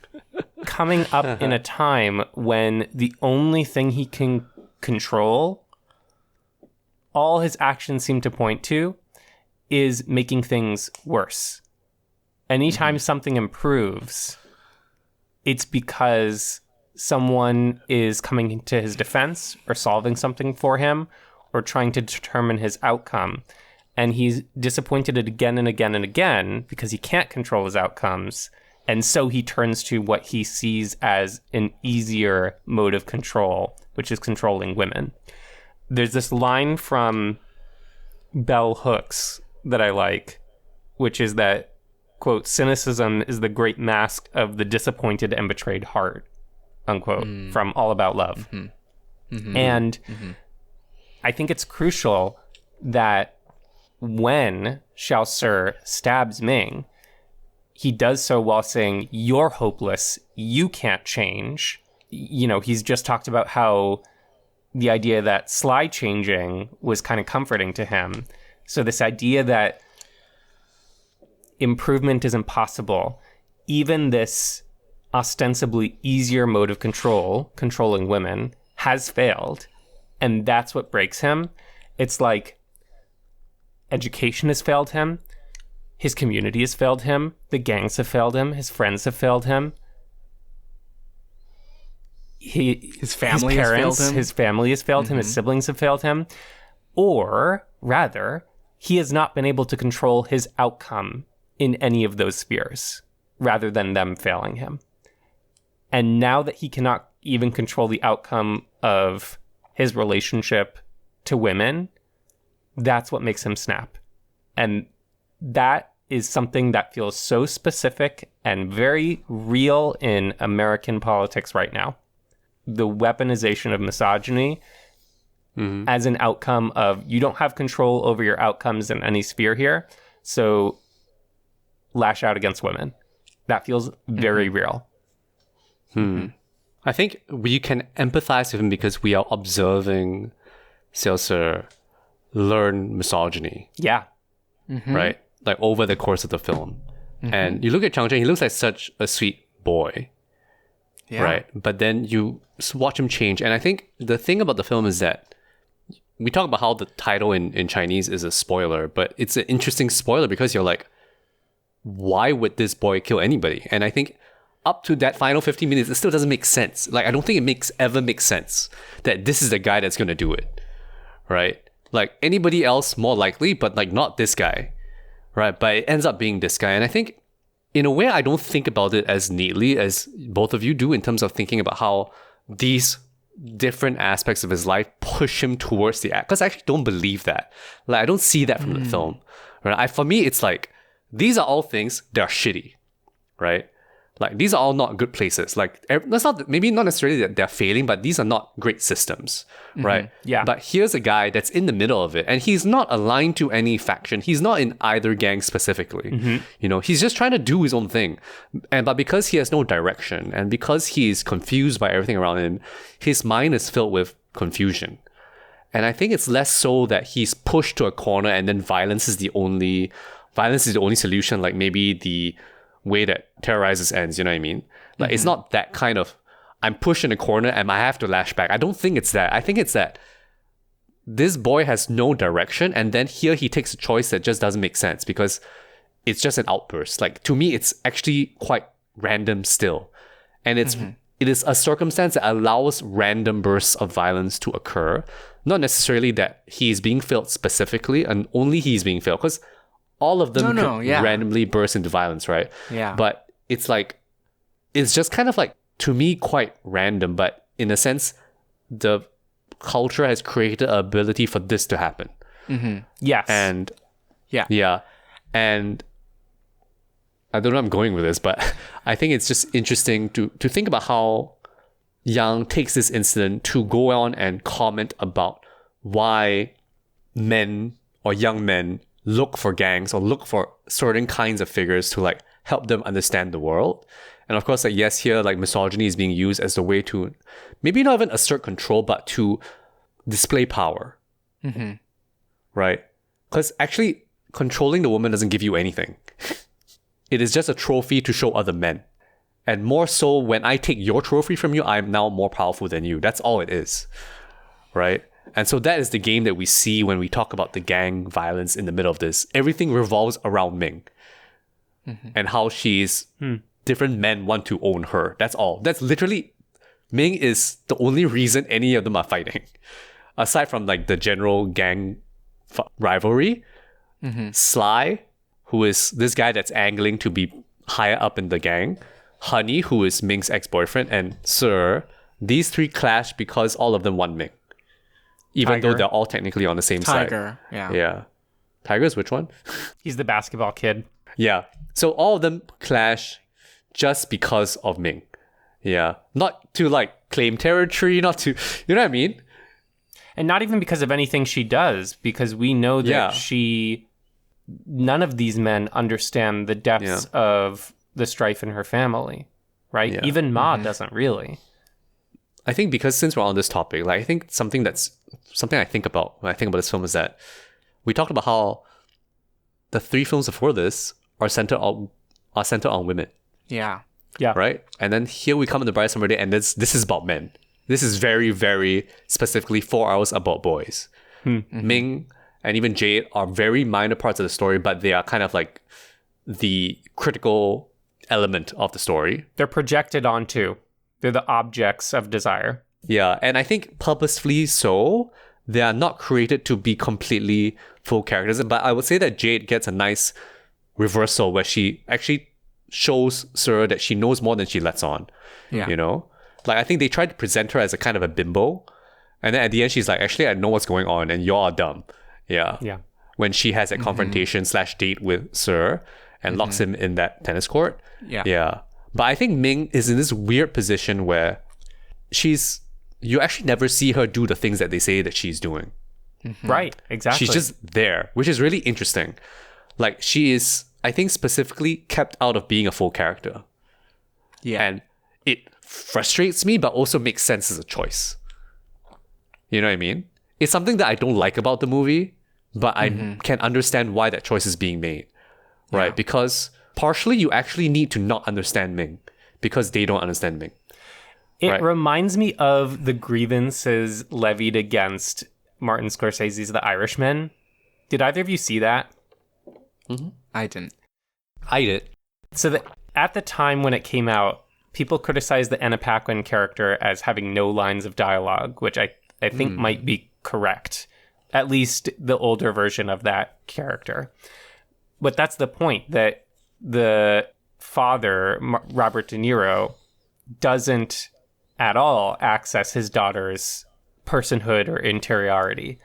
coming up in a time when the only thing he can control, all his actions seem to point to, is making things worse. Anytime something improves, it's because someone is coming to his defense or solving something for him or trying to determine his outcome. And he's disappointed again and again and again because he can't control his outcomes. And so he turns to what he sees as an easier mode of control, which is controlling women. There's this line from Bell Hooks that I like, which is that, quote, "Cynicism is the great mask of the disappointed and betrayed heart," unquote, from All About Love. And I think it's crucial that when Xiao Si stabs Ming, he does so while saying, "You're hopeless, you can't change." You know, he's just talked about how the idea that slide changing was kind of comforting to him. So this idea that improvement is impossible, even this ostensibly easier mode of control, controlling women, has failed. And that's what breaks him. It's like education has failed him. His community has failed him. The gangs have failed him. His friends have failed him. His family has failed him. His family has failed him. His siblings have failed him. Or rather, he has not been able to control his outcome in any of those spheres, rather than them failing him. And now that he cannot even control the outcome of his relationship to women, that's what makes him snap. And that is something that feels so specific and very real in American politics right now. The weaponization of misogyny as an outcome of, you don't have control over your outcomes in any sphere here, so lash out against women. That feels very real. I think we can empathize with him because we are observing Xiao Si learn misogyny. Yeah. Right? Like over the course of the film. And you look at Chang Chen, he looks like such a sweet boy. Yeah. Right? But then you watch him change. And I think the thing about the film is that we talk about how the title in Chinese is a spoiler, but it's an interesting spoiler because you're like, why would this boy kill anybody? And I think up to that final 15 minutes, it still doesn't make sense. Like, I don't think it ever makes sense that this is the guy that's going to do it, right? Like, anybody else more likely, but like not this guy, right? But it ends up being this guy. And I think, in a way, I don't think about it as neatly as both of you do in terms of thinking about how these different aspects of his life push him towards the act. Because I actually don't believe that. Like, I don't see that from the film, right? For me, it's like, these are all things that are shitty, right? Like, these are all not good places. Like, that's not, maybe not necessarily that they're failing, but these are not great systems, right? Yeah. But here's a guy that's in the middle of it, and he's not aligned to any faction. He's not in either gang specifically. You know, he's just trying to do his own thing. But because he has no direction, and because he's confused by everything around him, his mind is filled with confusion. And I think it's less so that he's pushed to a corner and then violence is the only solution, like maybe the way that terrorizes ends, you know what I mean? Like, it's not that kind of, I'm pushed in a corner and I have to lash back. I don't think it's that. I think it's that this boy has no direction, and then here he takes a choice that just doesn't make sense, because it's just an outburst. Like, to me, it's actually quite random still. And it is a circumstance that allows random bursts of violence to occur. Not necessarily that he's being filled specifically, and only he's being filled, because all of them randomly burst into violence, right? Yeah. But it's like, it's just kind of like, to me, quite random, but in a sense, the culture has created an ability for this to happen. Yes. And Yeah. And I don't know where I'm going with this, but I think it's just interesting to think about how Yang takes this incident to go on and comment about why men or young men look for gangs or look for certain kinds of figures to like help them understand the world. And of course, like, yes, here like misogyny is being used as a way to maybe not even assert control, but to display power. Right? Because actually controlling the woman doesn't give you anything. It is just a trophy to show other men. And more so, when I take your trophy from you, I'm now more powerful than you. That's all it is. Right? And so that is the game that we see when we talk about the gang violence in the middle of this. Everything revolves around Ming. And how she's... different men want to own her. That's all. That's literally... Ming is the only reason any of them are fighting. Aside from like the general gang rivalry. Sly, who is this guy that's angling to be higher up in the gang. Honey, who is Ming's ex-boyfriend. And Sir, these three clash because all of them want Ming. Even though they're all technically on the same side. Tiger, yeah. Yeah. Tiger's which one? He's the basketball kid. Yeah. So all of them clash just because of Ming. Yeah. Not to like claim territory, not to, you know what I mean? And not even because of anything she does, because we know that none of these men understand the depths of the strife in her family, right? Yeah. Even Ma doesn't really. I think because since we're on this topic, like I think something I think about when I think about this film is that we talked about how the three films before this are centered on women. Yeah. Yeah. Right? And then here we come in The Bride Summer Day, and this is about men. This is very, very specifically 4 hours about boys. Ming and even Jade are very minor parts of the story, but they are kind of like the critical element of the story. They're projected onto. They're the objects of desire. Yeah, and I think purposefully so. They are not created to be completely full characters, but I would say that Jade gets a nice reversal where she actually shows Sir that she knows more than she lets on. Yeah. You know? Like, I think they tried to present her as a kind of a bimbo, and then at the end she's like, actually, I know what's going on, and you're dumb. Yeah. Yeah. When she has a confrontation / date with Sir and locks him in that tennis court. Yeah. Yeah. But I think Ming is in this weird position where you actually never see her do the things that they say that she's doing. Right. Exactly. She's just there, which is really interesting. Like, she is, I think, specifically kept out of being a full character. Yeah. And it frustrates me, but also makes sense as a choice. You know what I mean? It's something that I don't like about the movie, but I can understand why that choice is being made. Right? Yeah. Because partially you actually need to not understand Ming because they don't understand Ming. It reminds me of the grievances levied against Martin Scorsese's The Irishman. Did either of you see that? I didn't. I did. So that at the time when it came out, people criticized the Anna Paquin character as having no lines of dialogue, which I think might be correct. At least the older version of that character. But that's the point, that the father, Robert De Niro, doesn't at all access his daughter's personhood or interiority.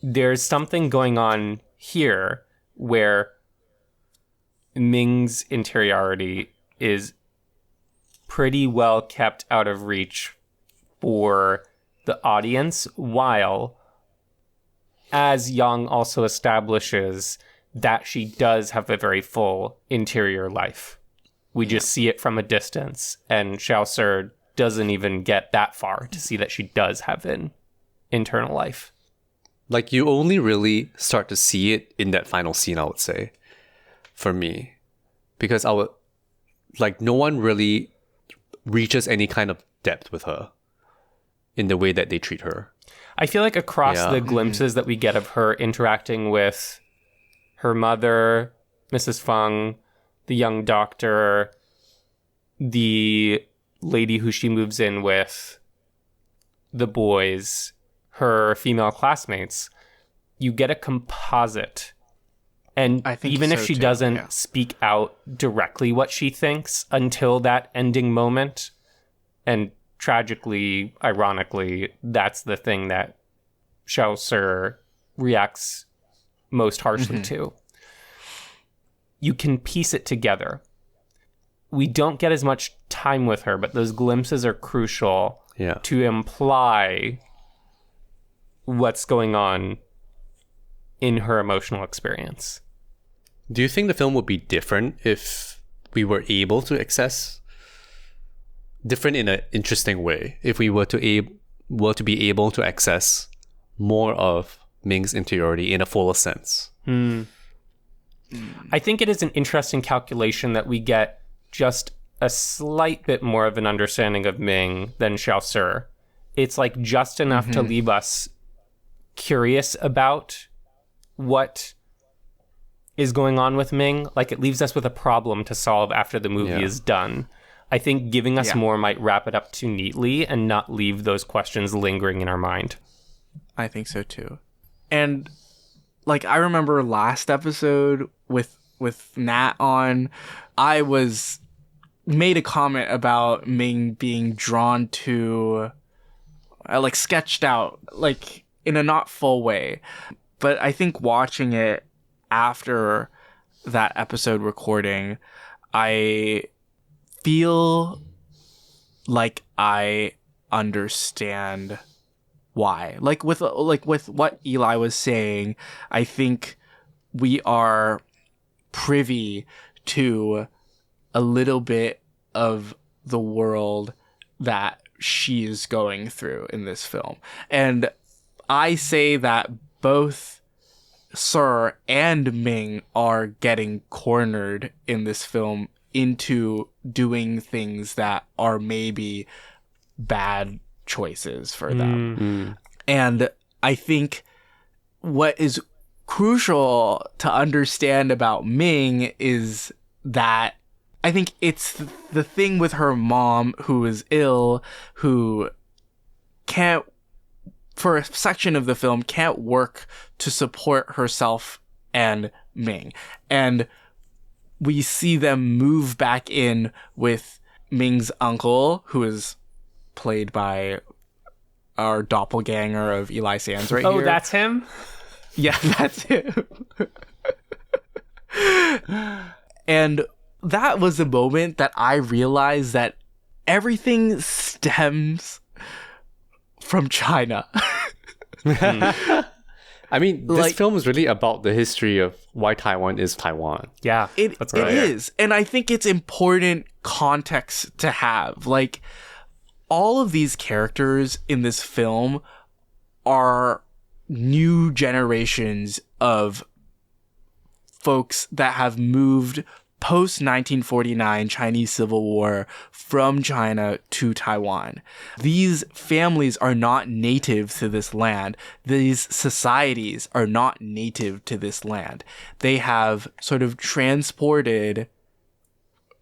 There's something going on here where Ming's interiority is pretty well kept out of reach for the audience, while as Yang also establishes that she does have a very full interior life. We just see it from a distance, and Xiao Sir doesn't even get that far to see that she does have an internal life. Like, you only really start to see it in that final scene, I would say, for me. Because no one really reaches any kind of depth with her in the way that they treat her. I feel like across the glimpses that we get of her interacting with her mother Mrs. Feng, the young doctor, the lady who she moves in with, the boys, her female classmates, you get a composite. And I think even if so she too, doesn't yeah. speak out directly what she thinks until that ending moment, and tragically, ironically, that's the thing that Xiao Si reacts most harshly to. You can piece it together. We don't get as much time with her, but those glimpses are crucial to imply what's going on in her emotional experience. Do you think the film would be different if we were able to access different in an interesting way? If we were to be able to access more of Ming's interiority in a fuller sense? I think it is an interesting calculation that we get just a slight bit more of an understanding of Ming than Xiao Si. It's like just enough to leave us curious about what is going on with Ming. Like, it leaves us with a problem to solve after the movie is done. I think giving us more might wrap it up too neatly and not leave those questions lingering in our mind. I think so too. And like, I remember last episode with Nat on, I made a comment about Ming being drawn to, like, sketched out, like, in a not full way. But I think watching it after that episode recording, I feel like I understand why. Like with what Eli was saying, I think we are privy to a little bit of the world that she is going through in this film. And I say that both Sir and Ming are getting cornered in this film into doing things that are maybe bad choices for them. And I think what is crucial to understand about Ming is that I think it's the thing with her mom, who is ill, who can't, for a section of the film, can't work to support herself and Ming. And we see them move back in with Ming's uncle, who is played by our doppelganger of Eli Sands right here. Oh, that's him? Yeah, that's him. And that was a moment that I realized that everything stems from China. I mean, this film is really about the history of why Taiwan is Taiwan. Yeah, that's right. It is. And I think it's important context to have. Like, all of these characters in this film are new generations of folks that have moved post-1949 Chinese Civil War from China to Taiwan. These families are not native to this land. These societies are not native to this land. They have sort of transported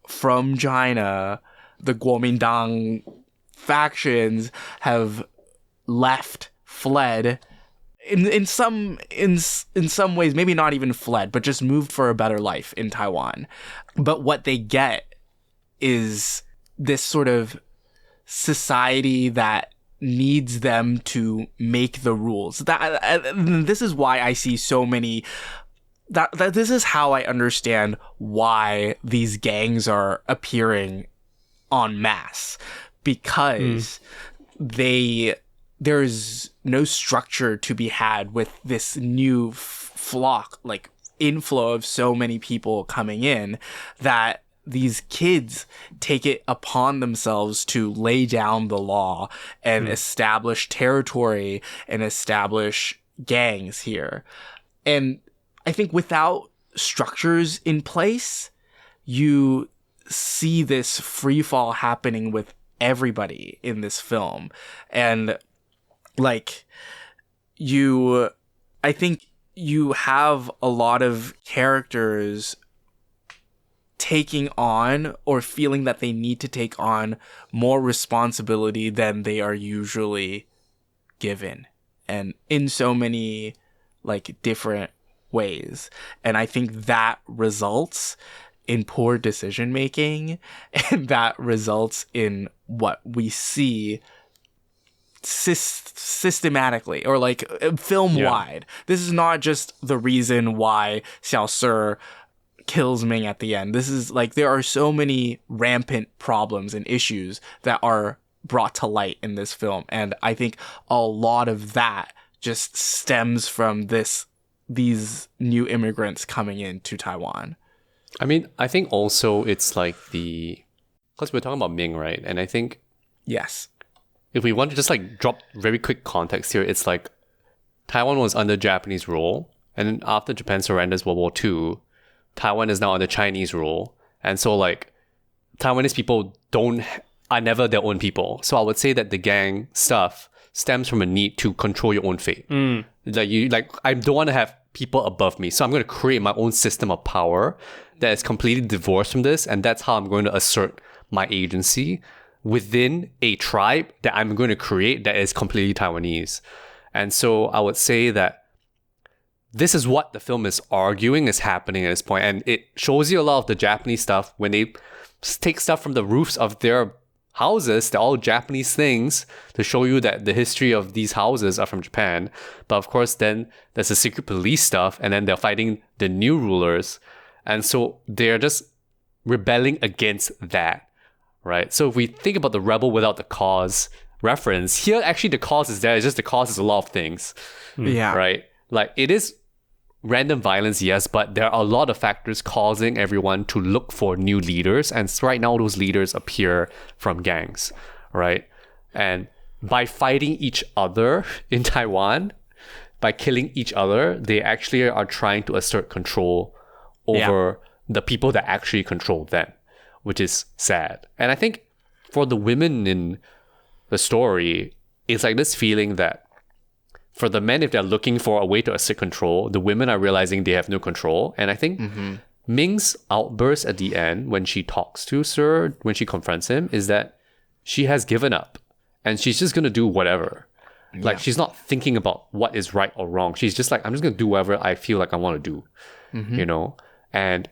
from China. The Kuomintang factions have fled. In some ways, maybe not even fled, but just moved for a better life in Taiwan. But what they get is this sort of society that needs them to make the rules. This is why I see so many. That this is how I understand why these gangs are appearing en masse, because there's no structure to be had with this new flock, like inflow of so many people coming in, that these kids take it upon themselves to lay down the law and establish territory and establish gangs here. And I think without structures in place, you see this free fall happening with everybody in this film. And like, I think you have a lot of characters taking on or feeling that they need to take on more responsibility than they are usually given, and in so many like different ways. And I think that results in poor decision making, and that results in what we see systematically or like film wide. This is not just the reason why Xiao Si kills Ming at the end. This is like, there are so many rampant problems and issues that are brought to light in this film, and I think a lot of that just stems from these new immigrants coming into Taiwan. I mean, I think also it's like because we're talking about Ming, right? And I think Yes. if we want to just like drop very quick context here, it's like Taiwan was under Japanese rule, and then after Japan surrenders World War II, Taiwan is now under Chinese rule, and so like Taiwanese people are never their own people. So I would say that the gang stuff stems from a need to control your own fate. I don't want to have people above me, so I'm going to create my own system of power that is completely divorced from this, and that's how I'm going to assert my agency within a tribe that I'm going to create that is completely Taiwanese. And so I would say that this is what the film is arguing is happening at this point, and it shows you a lot of the Japanese stuff when they take stuff from the roofs of their houses. They're all Japanese things to show you that the history of these houses are from Japan. But of course, then there's the secret police stuff, and then they're fighting the new rulers. And so they're just rebelling against that, right? So if we think about the rebel without the cause reference, here actually the cause is there. It's just the cause is a lot of things. Yeah. Right? Like, it is random violence, yes, but there are a lot of factors causing everyone to look for new leaders. And right now, those leaders appear from gangs, right? And by fighting each other in Taiwan, by killing each other, they actually are trying to assert control over the people that actually control them, which is sad. And I think for the women in the story, it's like this feeling that for the men, if they're looking for a way to assert control, the women are realizing they have no control. And I think Ming's outburst at the end, when she talks to Sir, when she confronts him, is that she has given up and she's just going to do whatever. Like, she's not thinking about what is right or wrong. She's just like, I'm just going to do whatever I feel like I want to do, you know? And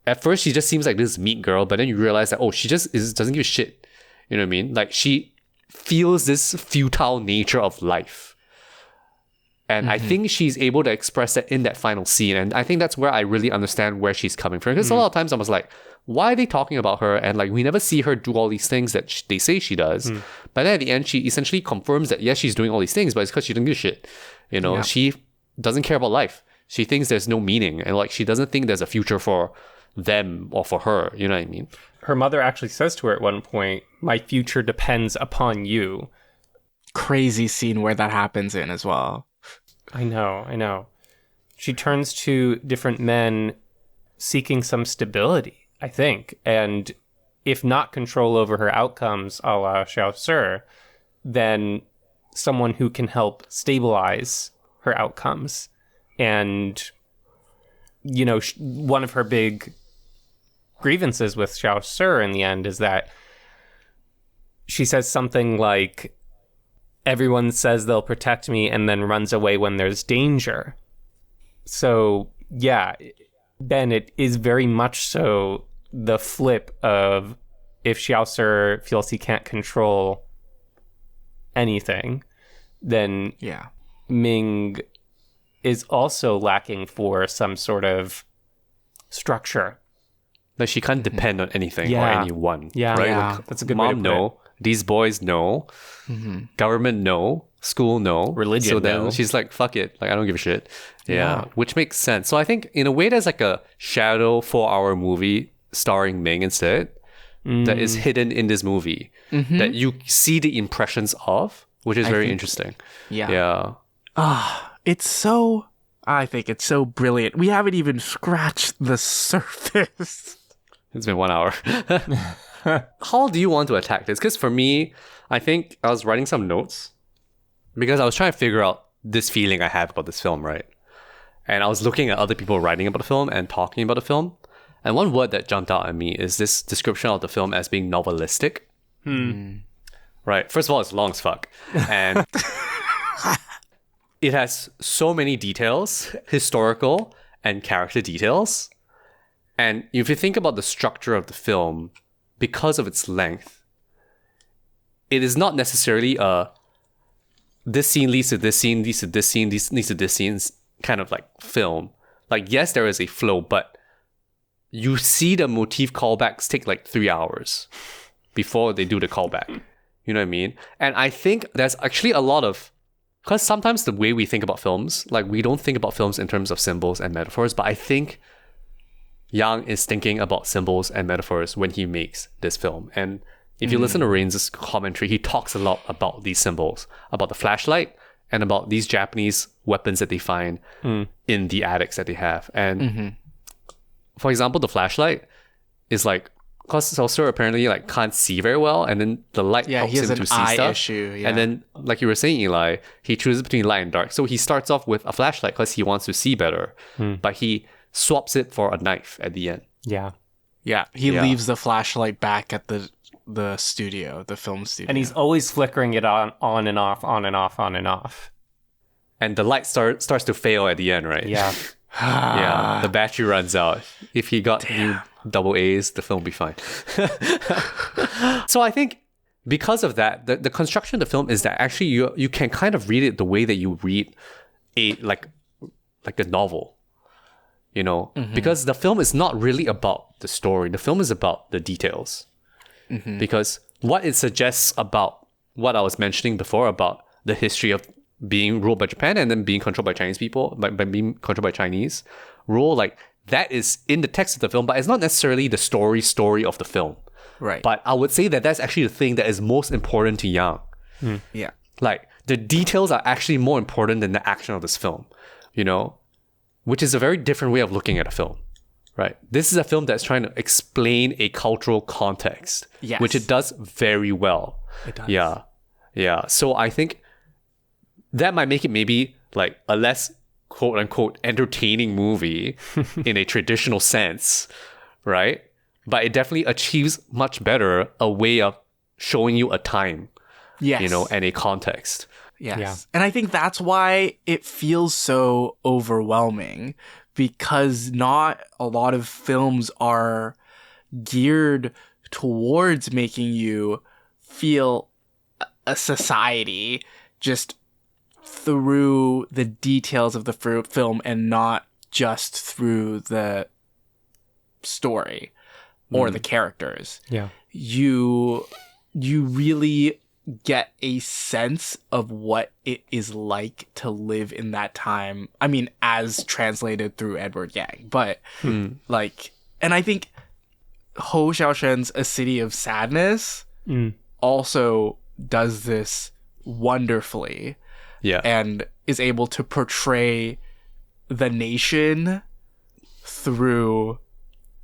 at first, she just seems like this meek girl, but then you realize that, she just doesn't give a shit. You know what I mean? Like, she feels this futile nature of life. And I think she's able to express that in that final scene. And I think that's where I really understand where she's coming from. Because a lot of times I was like, why are they talking about her? And like, we never see her do all these things that they say she does. But then at the end, she essentially confirms that, yes, she's doing all these things, but it's because she doesn't give a shit. You know, she doesn't care about life. She thinks there's no meaning. And like, she doesn't think there's a future for them or for her. You know what I mean? Her mother actually says to her at one point, "My future depends upon you." Crazy scene where that happens in as well. I know. She turns to different men seeking some stability, I think. And if not control over her outcomes, a la Xiao Si, then someone who can help stabilize her outcomes. And, you know, one of her big grievances with Xiao Si in the end is that she says something like, "Everyone says they'll protect me," and then runs away when there's danger. So, yeah, Ben, it is very much so the flip of if Xiao Si feels he can't control anything, then Ming is also lacking for some sort of structure. Like, she can't depend on anything or anyone. Yeah, right? yeah. Like, That's a good way to mom, put no. it. These boys, no. Government, no. School, no. Religion, So then no. she's like, fuck it. Like, I don't give a shit. Yeah. Which makes sense. So I think, in a way, there's like a shadow 4-hour movie starring Ming instead that is hidden in this movie that you see the impressions of, which is very interesting. Yeah. I think it's so brilliant. We haven't even scratched the surface. It's been 1 hour. How do you want to attack this? Because for me, I think I was writing some notes because I was trying to figure out this feeling I have about this film, right? And I was looking at other people writing about the film and talking about the film. And one word that jumped out at me is this description of the film as being novelistic. Right. First of all, it's long as fuck. And it has so many details, historical and character details. And if you think about the structure of the film, because of its length, it is not necessarily this scene leads to this scene, leads to this scene, leads to this scene kind of like film. Like, yes, there is a flow, but you see the motif callbacks take like 3 hours before they do the callback. You know what I mean? And I think there's actually a lot of, because sometimes the way we think about films, like we don't think about films in terms of symbols and metaphors, but I think Yang is thinking about symbols and metaphors when he makes this film. And if you listen to Rain's commentary, he talks a lot about these symbols, about the flashlight and about these Japanese weapons that they find in the attics that they have. And for example, the flashlight is like, because Saucer apparently like can't see very well, and then the light helps him to see stuff. Issue, And then, like you were saying, Eli, he chooses between light and dark. So he starts off with a flashlight because he wants to see better, but he swaps it for a knife at the end. Yeah. Yeah, he leaves the flashlight back at the studio, the film studio. And he's always flickering it on and off, on and off, on and off. And the light starts to fail at the end, right? Yeah. Yeah, the battery runs out. If he got new double A's, the film would be fine. So I think because of that, the construction of the film is that actually you can kind of read it the way that you read a like a novel, you know, because the film is not really about the story. The film is about the details. Because what it suggests about what I was mentioning before about the history of being ruled by Japan and then being controlled by Chinese people, by being controlled by Chinese rule, like that is in the text of the film, but it's not necessarily the story of the film. Right. But I would say that that's actually the thing that is most important to Yang. Yeah. Like the details are actually more important than the action of this film, you know, which is a very different way of looking at a film. Right. This is a film that's trying to explain a cultural context, which it does very well. It does. Yeah. Yeah. So I think that might make it maybe like a less quote unquote entertaining movie in a traditional sense, right? But it definitely achieves much better a way of showing you a time, you know, and a context. Yes. Yeah. And I think that's why it feels so overwhelming, because not a lot of films are geared towards making you feel a society just through the details of the film and not just through the story or the characters. Yeah. You really get a sense of what it is like to live in that time. I mean, as translated through Edward Yang, but like, and I think Hou Xiaoshen's A City of Sadness also does this wonderfully. Yeah. And is able to portray the nation through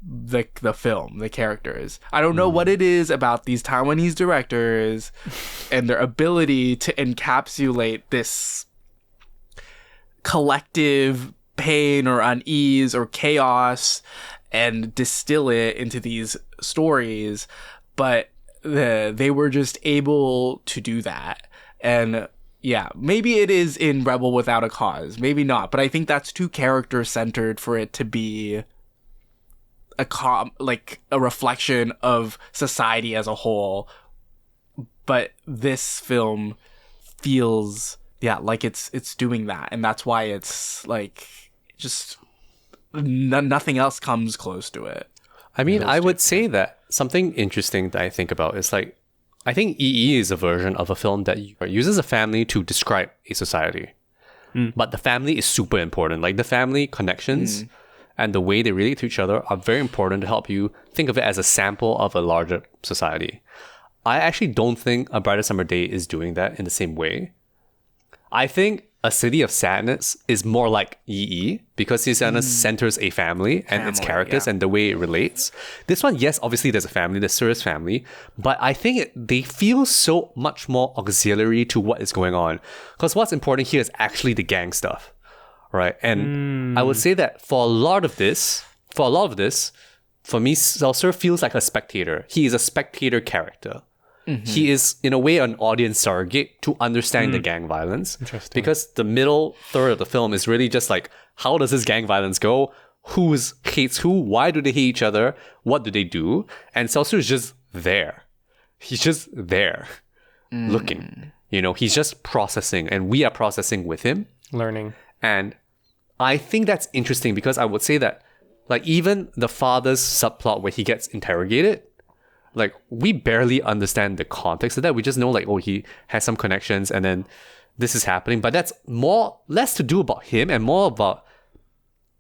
the film, the characters. I don't know what it is about these Taiwanese directors and their ability to encapsulate this collective pain or unease or chaos and distill it into these stories, but they were just able to do that. And yeah, maybe it is in Rebel Without a Cause, maybe not, but I think that's too character-centered for it to be a reflection of society as a whole. But this film feels, like it's doing that, and that's why it's like just nothing else comes close to it. I mean, I would say that something interesting that I think about is like, I think EE is a version of a film that uses a family to describe a society. But the family is super important. Like the family connections and the way they relate to each other are very important to help you think of it as a sample of a larger society. I actually don't think A Brighter Summer Day is doing that in the same way. I think A City of Sadness is more like EE because City of Sadness centers a family and its characters and the way it relates. This one, yes, obviously there's a family, there's Sura's family, but I think they feel so much more auxiliary to what is going on. Because what's important here is actually the gang stuff, right? And I would say that for a lot of this, for me, Seltzer feels like a spectator. He is a spectator character. He is, in a way, an audience surrogate to understand the gang violence. Interesting. Because the middle third of the film is really just like, how does this gang violence go? Who hates who? Why do they hate each other? What do they do? And Seltzer is just there. He's just there, looking. You know, he's just processing, and we are processing with him. Learning. And I think that's interesting because I would say that, like, even the father's subplot where he gets interrogated, like, we barely understand the context of that. We just know, like, oh, he has some connections and then this is happening. But that's less to do about him and more about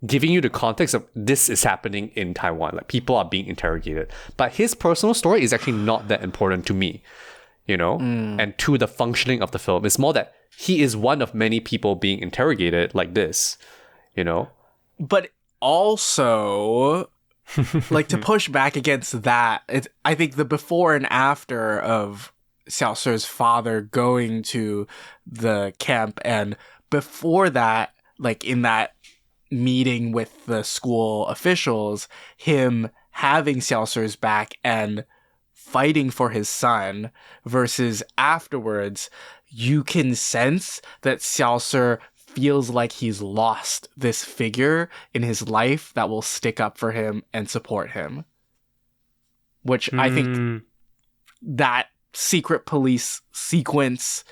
giving you the context of this is happening in Taiwan. Like, people are being interrogated. But his personal story is actually not that important to me, you know, and to the functioning of the film. It's more that he is one of many people being interrogated like this, you know. But also, like, to push back against that, I think the before and after of Xiaosur's father going to the camp, and before that, like, in that meeting with the school officials, him having Xiaosur's back and fighting for his son, versus afterwards, you can sense that Xiaosur feels like he's lost this figure in his life that will stick up for him and support him. Which I think that secret police sequence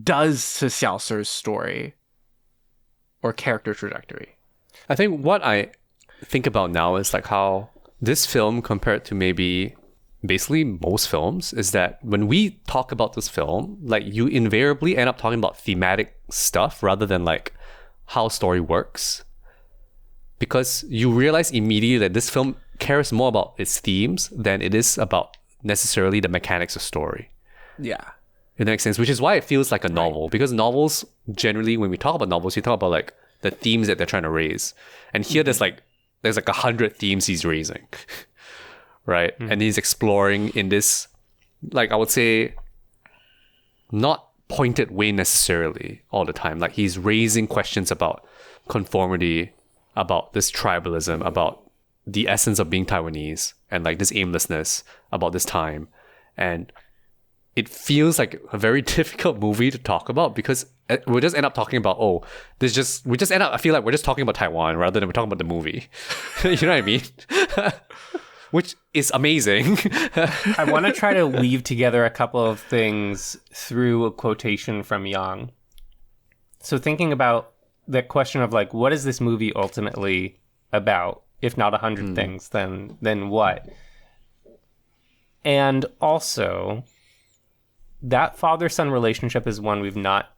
does to Xiaosur's story or character trajectory. I think what I think about now is like how this film, compared to maybe basically most films, is that when we talk about this film, like, you invariably end up talking about thematic stuff rather than like how story works, because you realize immediately that this film cares more about its themes than it is about necessarily the mechanics of story. Yeah. In that makes sense, which is why it feels like a novel, because novels, generally, when we talk about novels, you talk about like the themes that they're trying to raise, and here there's like 100 themes he's raising. Right? And he's exploring in this, like, I would say, not pointed way necessarily all the time. Like, he's raising questions about conformity, about this tribalism, about the essence of being Taiwanese, and like this aimlessness about this time. And it feels like a very difficult movie to talk about, because we'll just end up talking about, I feel like we're just talking about Taiwan rather than we're talking about the movie. You know what I mean? Which is amazing. I want to try to weave together a couple of things through a quotation from Yang. So thinking about the question of like, what is this movie ultimately about? If not 100 things, then what? And also, that father-son relationship is one we've not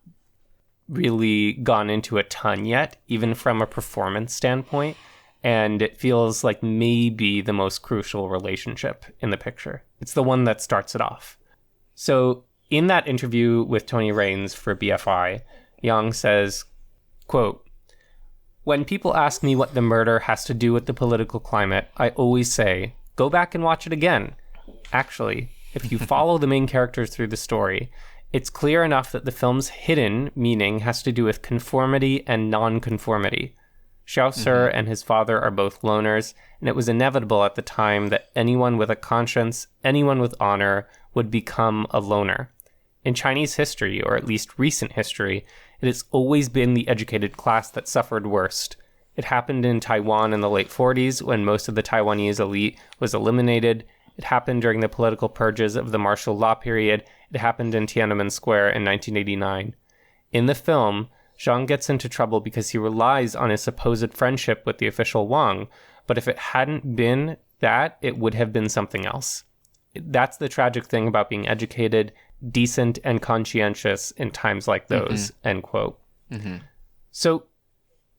really gone into a ton yet, even from a performance standpoint. And it feels like maybe the most crucial relationship in the picture. It's the one that starts it off. So in that interview with Tony Raines for BFI, Yang says, quote, "When people ask me what the murder has to do with the political climate, I always say, go back and watch it again. Actually, if you follow the main characters through the story, it's clear enough that the film's hidden meaning has to do with conformity and non-conformity. Xiaosur and his father are both loners, and it was inevitable at the time that anyone with a conscience, anyone with honor, would become a loner. In Chinese history, or at least recent history, it has always been the educated class that suffered worst. It happened in Taiwan in the late 40s, when most of the Taiwanese elite was eliminated. It happened during the political purges of the martial law period. It happened in Tiananmen Square in 1989. In the film, Zhang gets into trouble because he relies on his supposed friendship with the official Wang, but if it hadn't been that, it would have been something else. That's the tragic thing about being educated, decent, and conscientious in times like those," end quote. So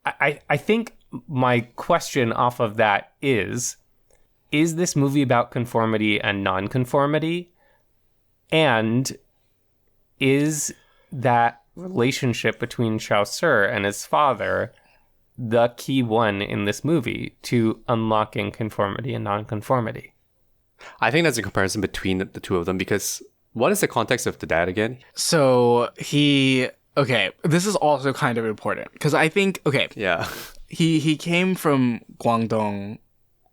I think my question off of that is this movie about conformity and non-conformity? And is that relationship between Xiaosur and his father the key one in this movie to unlocking conformity and non-conformity? I think that's a comparison between the two of them, because what is the context of the dad again? So this is also kind of important because I think, Yeah. he came from Guangdong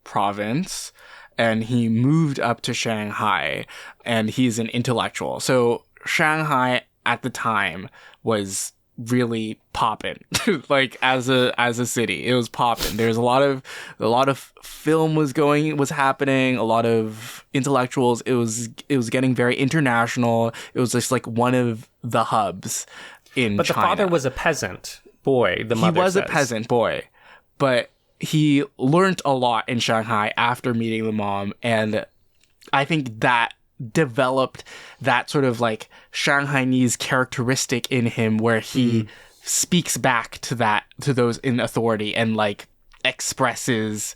province and he moved up to Shanghai, and he's an intellectual. So Shanghai at the time was really poppin'. Like as a city, it was poppin'. There's a lot of film was happening, a lot of intellectuals. It was getting very international. It was just like one of the hubs in But the China. father was a peasant boy, the mother He was says. a peasant boy, but he learned a lot in Shanghai after meeting the mom, and I think that developed that sort of like Shanghainese characteristic in him where he speaks back to those in authority and like expresses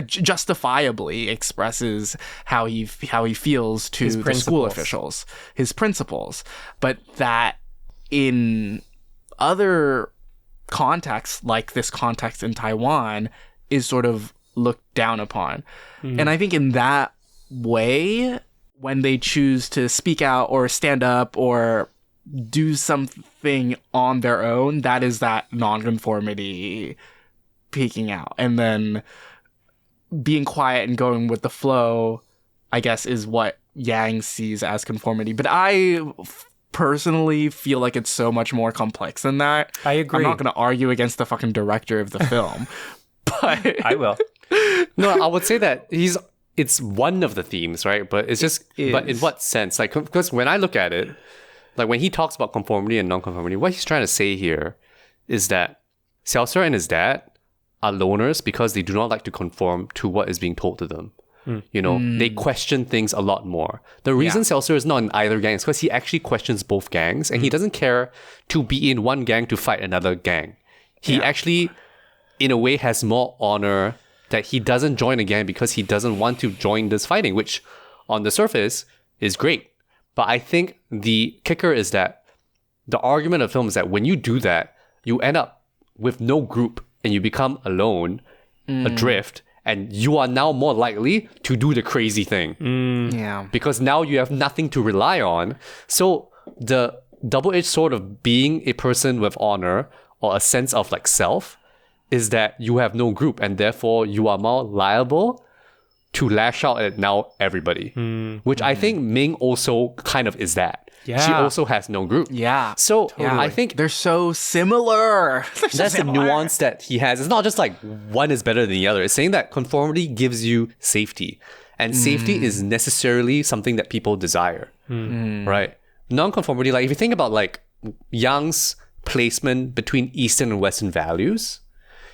justifiably expresses how he feels to the school officials, his principles, but that in other contexts, like this context in Taiwan, is sort of looked down upon. And I think in that way, when they choose to speak out or stand up or do something on their own, that is that nonconformity peeking out. And then being quiet and going with the flow, I guess, is what Yang sees as conformity. But I personally feel like it's so much more complex than that. I agree. I'm not going to argue against the fucking director of the film, but I will. No, I would say that it's one of the themes, right? But it's just, but in what sense? Like, because when I look at it, like when he talks about conformity and non-conformity, what he's trying to say here is that Xiaosi and his dad are loners because they do not like to conform to what is being told to them. You know, they question things a lot more. The reason Xiaosi is not in either gang is because he actually questions both gangs, and he doesn't care to be in one gang to fight another gang. He actually, in a way, has more honor that he doesn't join a gang because he doesn't want to join this fighting, which on the surface is great. But I think the kicker is that the argument of film is that when you do that, you end up with no group and you become alone, adrift, and you are now more likely to do the crazy thing. yeah. Because now you have nothing to rely on. So the double-edged sword of being a person with honor or a sense of like self is that you have no group, and therefore you are more liable to lash out at now everybody. Which I think Ming also kind of is that. Yeah. She also has no group. Yeah. So I think they're so similar. that's the nuance that he has. It's not just like one is better than the other. It's saying that conformity gives you safety. And safety is necessarily something that people desire. Right? Non-conformity, like if you think about like Yang's placement between Eastern and Western values,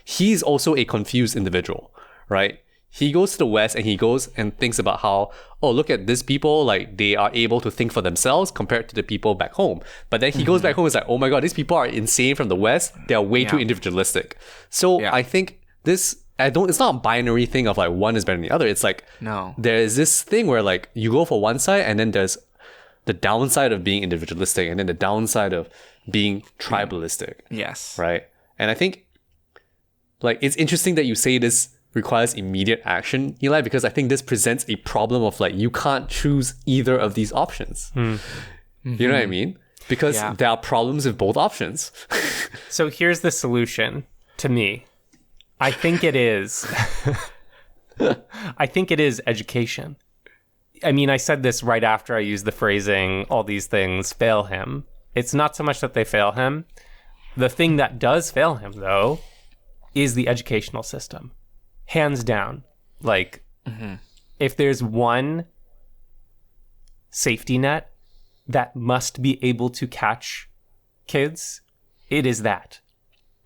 he's also a confused individual, right? He goes to the West and he goes and thinks about how, oh, look at these people, like they are able to think for themselves compared to the people back home. But then he goes back home and is like, oh my God, these people are insane from the West. They are way too individualistic. So I think it's not a binary thing of like one is better than the other. It's like, No. there's this thing where like you go for one side and then there's the downside of being individualistic and then the downside of being tribalistic. Yes. Right? And I think like it's interesting that you say this requires immediate action, Eli, because I think this presents a problem of like you can't choose either of these options. You know what I mean? Because there are problems with both options. So here's the solution to me. I think it is. I think it is education. I mean, I said this right after I used the phrasing, all these things fail him. It's not so much that they fail him. The thing that does fail him, though, is the educational system. Hands down. Like, if there's one safety net that must be able to catch kids, it is that.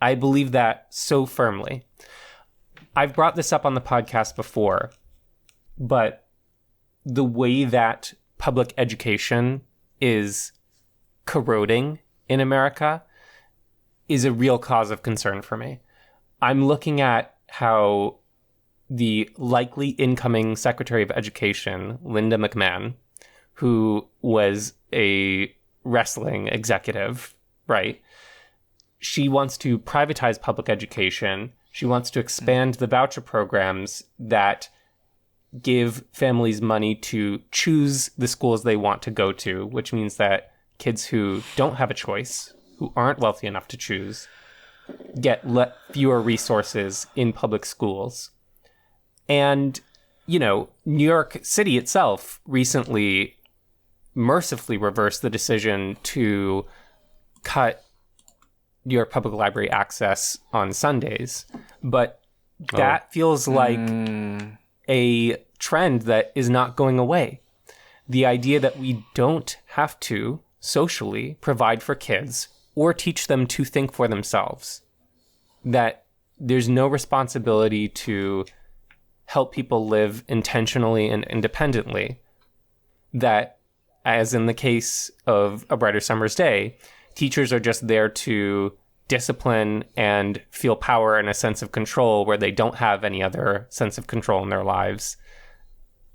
I believe that so firmly. I've brought this up on the podcast before, but the way that public education is corroding in America is a real cause of concern for me. I'm looking at how the likely incoming Secretary of Education, Linda McMahon, who was a wrestling executive, right? She wants to privatize public education. She wants to expand the voucher programs that give families money to choose the schools they want to go to, which means that kids who don't have a choice, who aren't wealthy enough to choose, get fewer resources in public schools. And, New York City itself recently mercifully reversed the decision to cut New York Public Library access on Sundays. But that feels like a trend that is not going away. The idea that we don't have to socially provide for kids or teach them to think for themselves. That there's no responsibility to help people live intentionally and independently. That, as in the case of A Brighter Summer's Day, teachers are just there to discipline and feel power and a sense of control where they don't have any other sense of control in their lives,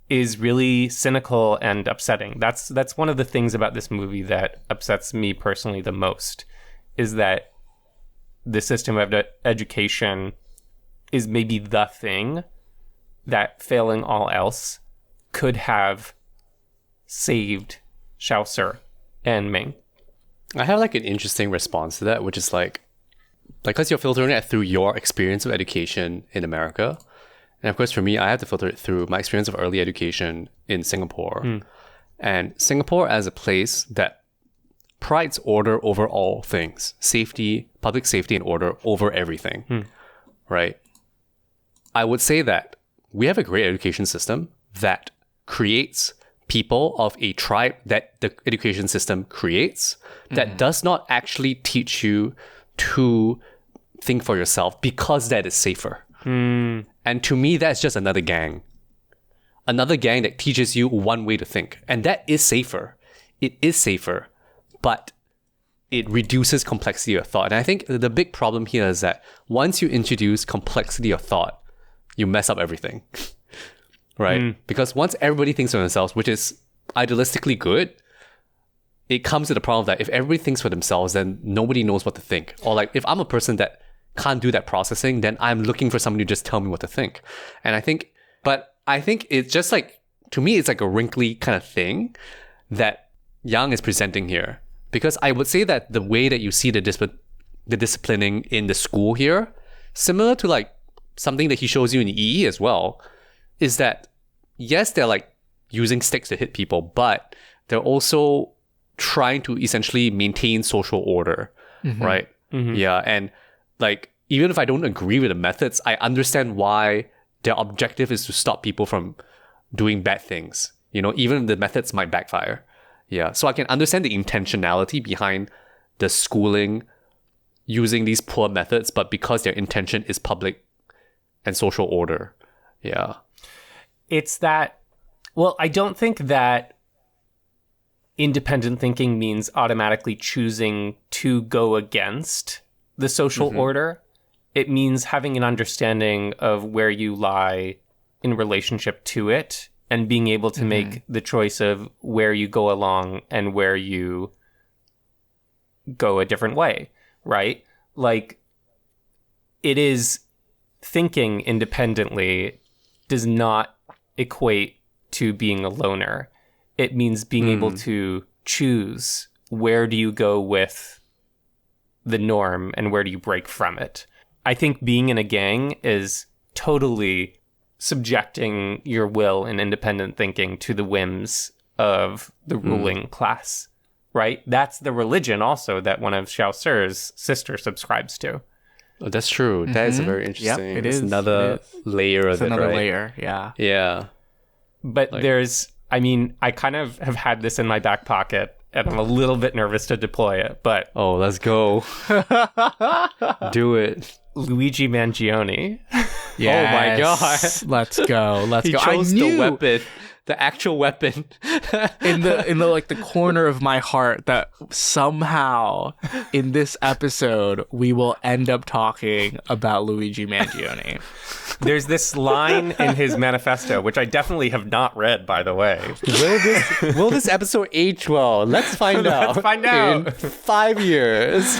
is really cynical and upsetting. That's one of the things about this movie that upsets me personally the most, is that the system of education is maybe the thing that, failing all else, could have saved Xiaoshi and Ming. I have like an interesting response to that, which is like because you're filtering it through your experience of education in America. And of course, for me, I have to filter it through my experience of early education in Singapore. And Singapore as a place that prides order over all things, safety, public safety and order over everything, right? I would say that we have a great education system that creates people of a tribe that the education system creates that does not actually teach you to think for yourself because that is safer. And to me, that's just another gang. Another gang that teaches you one way to think. And that is safer. It is safer, but it reduces complexity of thought. And I think the big problem here is that once you introduce complexity of thought, you mess up everything, right? Because once everybody thinks for themselves, which is idealistically good, it comes to the problem that if everybody thinks for themselves, then nobody knows what to think. Or like if I'm a person that can't do that processing, then I'm looking for somebody to just tell me what to think. And I think it's just like, to me, it's like a wrinkly kind of thing that Yang is presenting here. Because I would say that the way that you see the disciplining in the school here, similar to like something that he shows you in EE as well, is that yes, they're like using sticks to hit people, but they're also trying to essentially maintain social order, right? Yeah, and like even if I don't agree with the methods, I understand why their objective is to stop people from doing bad things. Even if the methods might backfire. Yeah, so I can understand the intentionality behind the schooling using these poor methods, but because their intention is public and social order. Yeah. It's that, well, I don't think that independent thinking means automatically choosing to go against the social order. It means having an understanding of where you lie in relationship to it and being able to make the choice of where you go along and where you go a different way, right? Like, it is thinking independently does not equate to being a loner. It means being able to choose where do you go with the norm and where do you break from it. I think being in a gang is totally subjecting your will and independent thinking to the whims of the ruling class, right? That's the religion also that one of Xiaoshi's sisters subscribes to. Oh, that's true. That is a very interesting. Yep, it is. Another layer of it, another right? layer, yeah. Yeah. But I kind of have had this in my back pocket and I'm a little bit nervous to deploy it, but... Oh, let's go. Do it. Luigi Mangione. Yes. Oh my god. Let's go. Let's He go. chose I knew the weapon. The actual weapon. in the like the corner of my heart that somehow in this episode we will end up talking about Luigi Mangione. There's this line in his manifesto, which I definitely have not read, by the way. Will this episode age well? Let's find out. Let's find out. In 5 years.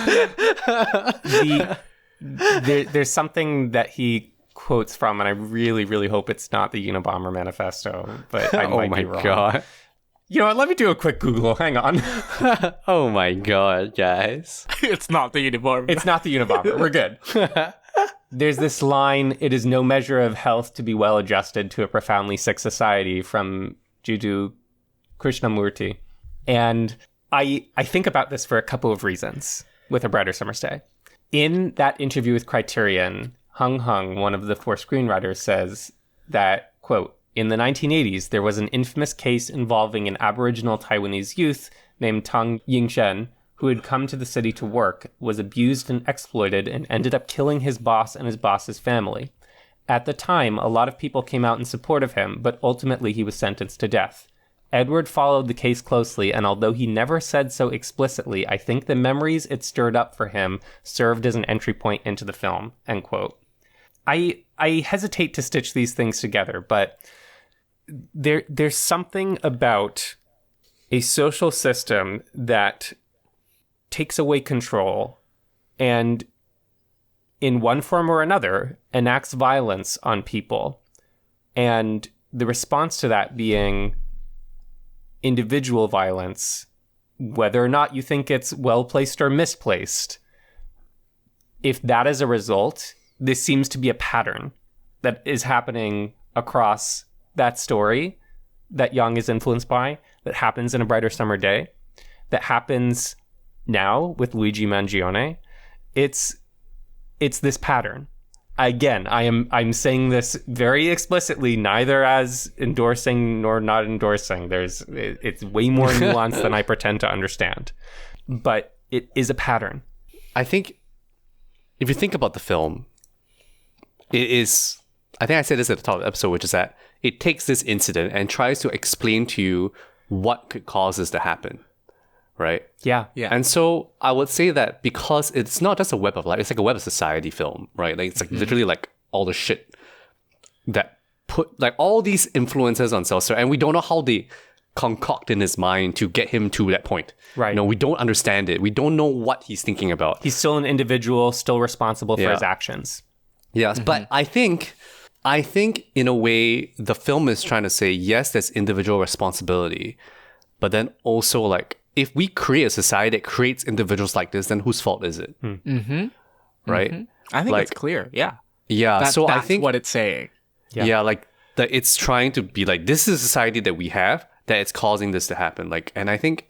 There's something that he quotes from, and I really, really hope it's not the Unabomber manifesto, but I might be wrong. Oh my god. You know what? Let me do a quick Google. Hang on. Oh my god, guys. It's not the Unabomber. It's not the Unabomber. We're good. There's this line, "It is no measure of health to be well adjusted to a profoundly sick society," from Jiddu Krishnamurti. And I think about this for a couple of reasons with A Brighter Summer's Day. In that interview with Criterion, Hung Hung, one of the 4 screenwriters, says that, quote, "In the 1980s, there was an infamous case involving an Aboriginal Taiwanese youth named Tang Yingshen, who had come to the city to work, was abused and exploited, and ended up killing his boss and his boss's family. At the time, a lot of people came out in support of him, but ultimately he was sentenced to death. Edward followed the case closely, and although he never said so explicitly, I think the memories it stirred up for him served as an entry point into the film," end quote. I hesitate to stitch these things together, but there's something about a social system that takes away control and, in one form or another, enacts violence on people. And the response to that being individual violence, whether or not you think it's well-placed or misplaced. If that is a result, this seems to be a pattern that is happening across that story that Yang is influenced by, that happens in A Brighter Summer Day, that happens now with Luigi Mangione. It's this pattern. Again, I'm saying this very explicitly, neither as endorsing nor not endorsing. It's way more nuanced than I pretend to understand. But it is a pattern. I think if you think about the film, it is, I think I said this at the top of the episode, which is that it takes this incident and tries to explain to you what could cause this to happen. Right? Yeah. And so I would say that because it's not just a web of life, it's like a web of society film, right? Like it's like literally like all the shit that put like all these influences on Seltzer, and we don't know how they concoct in his mind to get him to that point. Right. You know, we don't understand it. We don't know what he's thinking about. He's still an individual, still responsible for his actions. Yes, but I think in a way the film is trying to say, yes, there's individual responsibility, but then also like, if we create a society that creates individuals like this, then whose fault is it? Mm-hmm. Right? Mm-hmm. I think it's clear. Yeah. Yeah. So that's I think what it's saying. Yeah, like that it's trying to be like, this is a society that we have that it's causing this to happen. Like, and I think,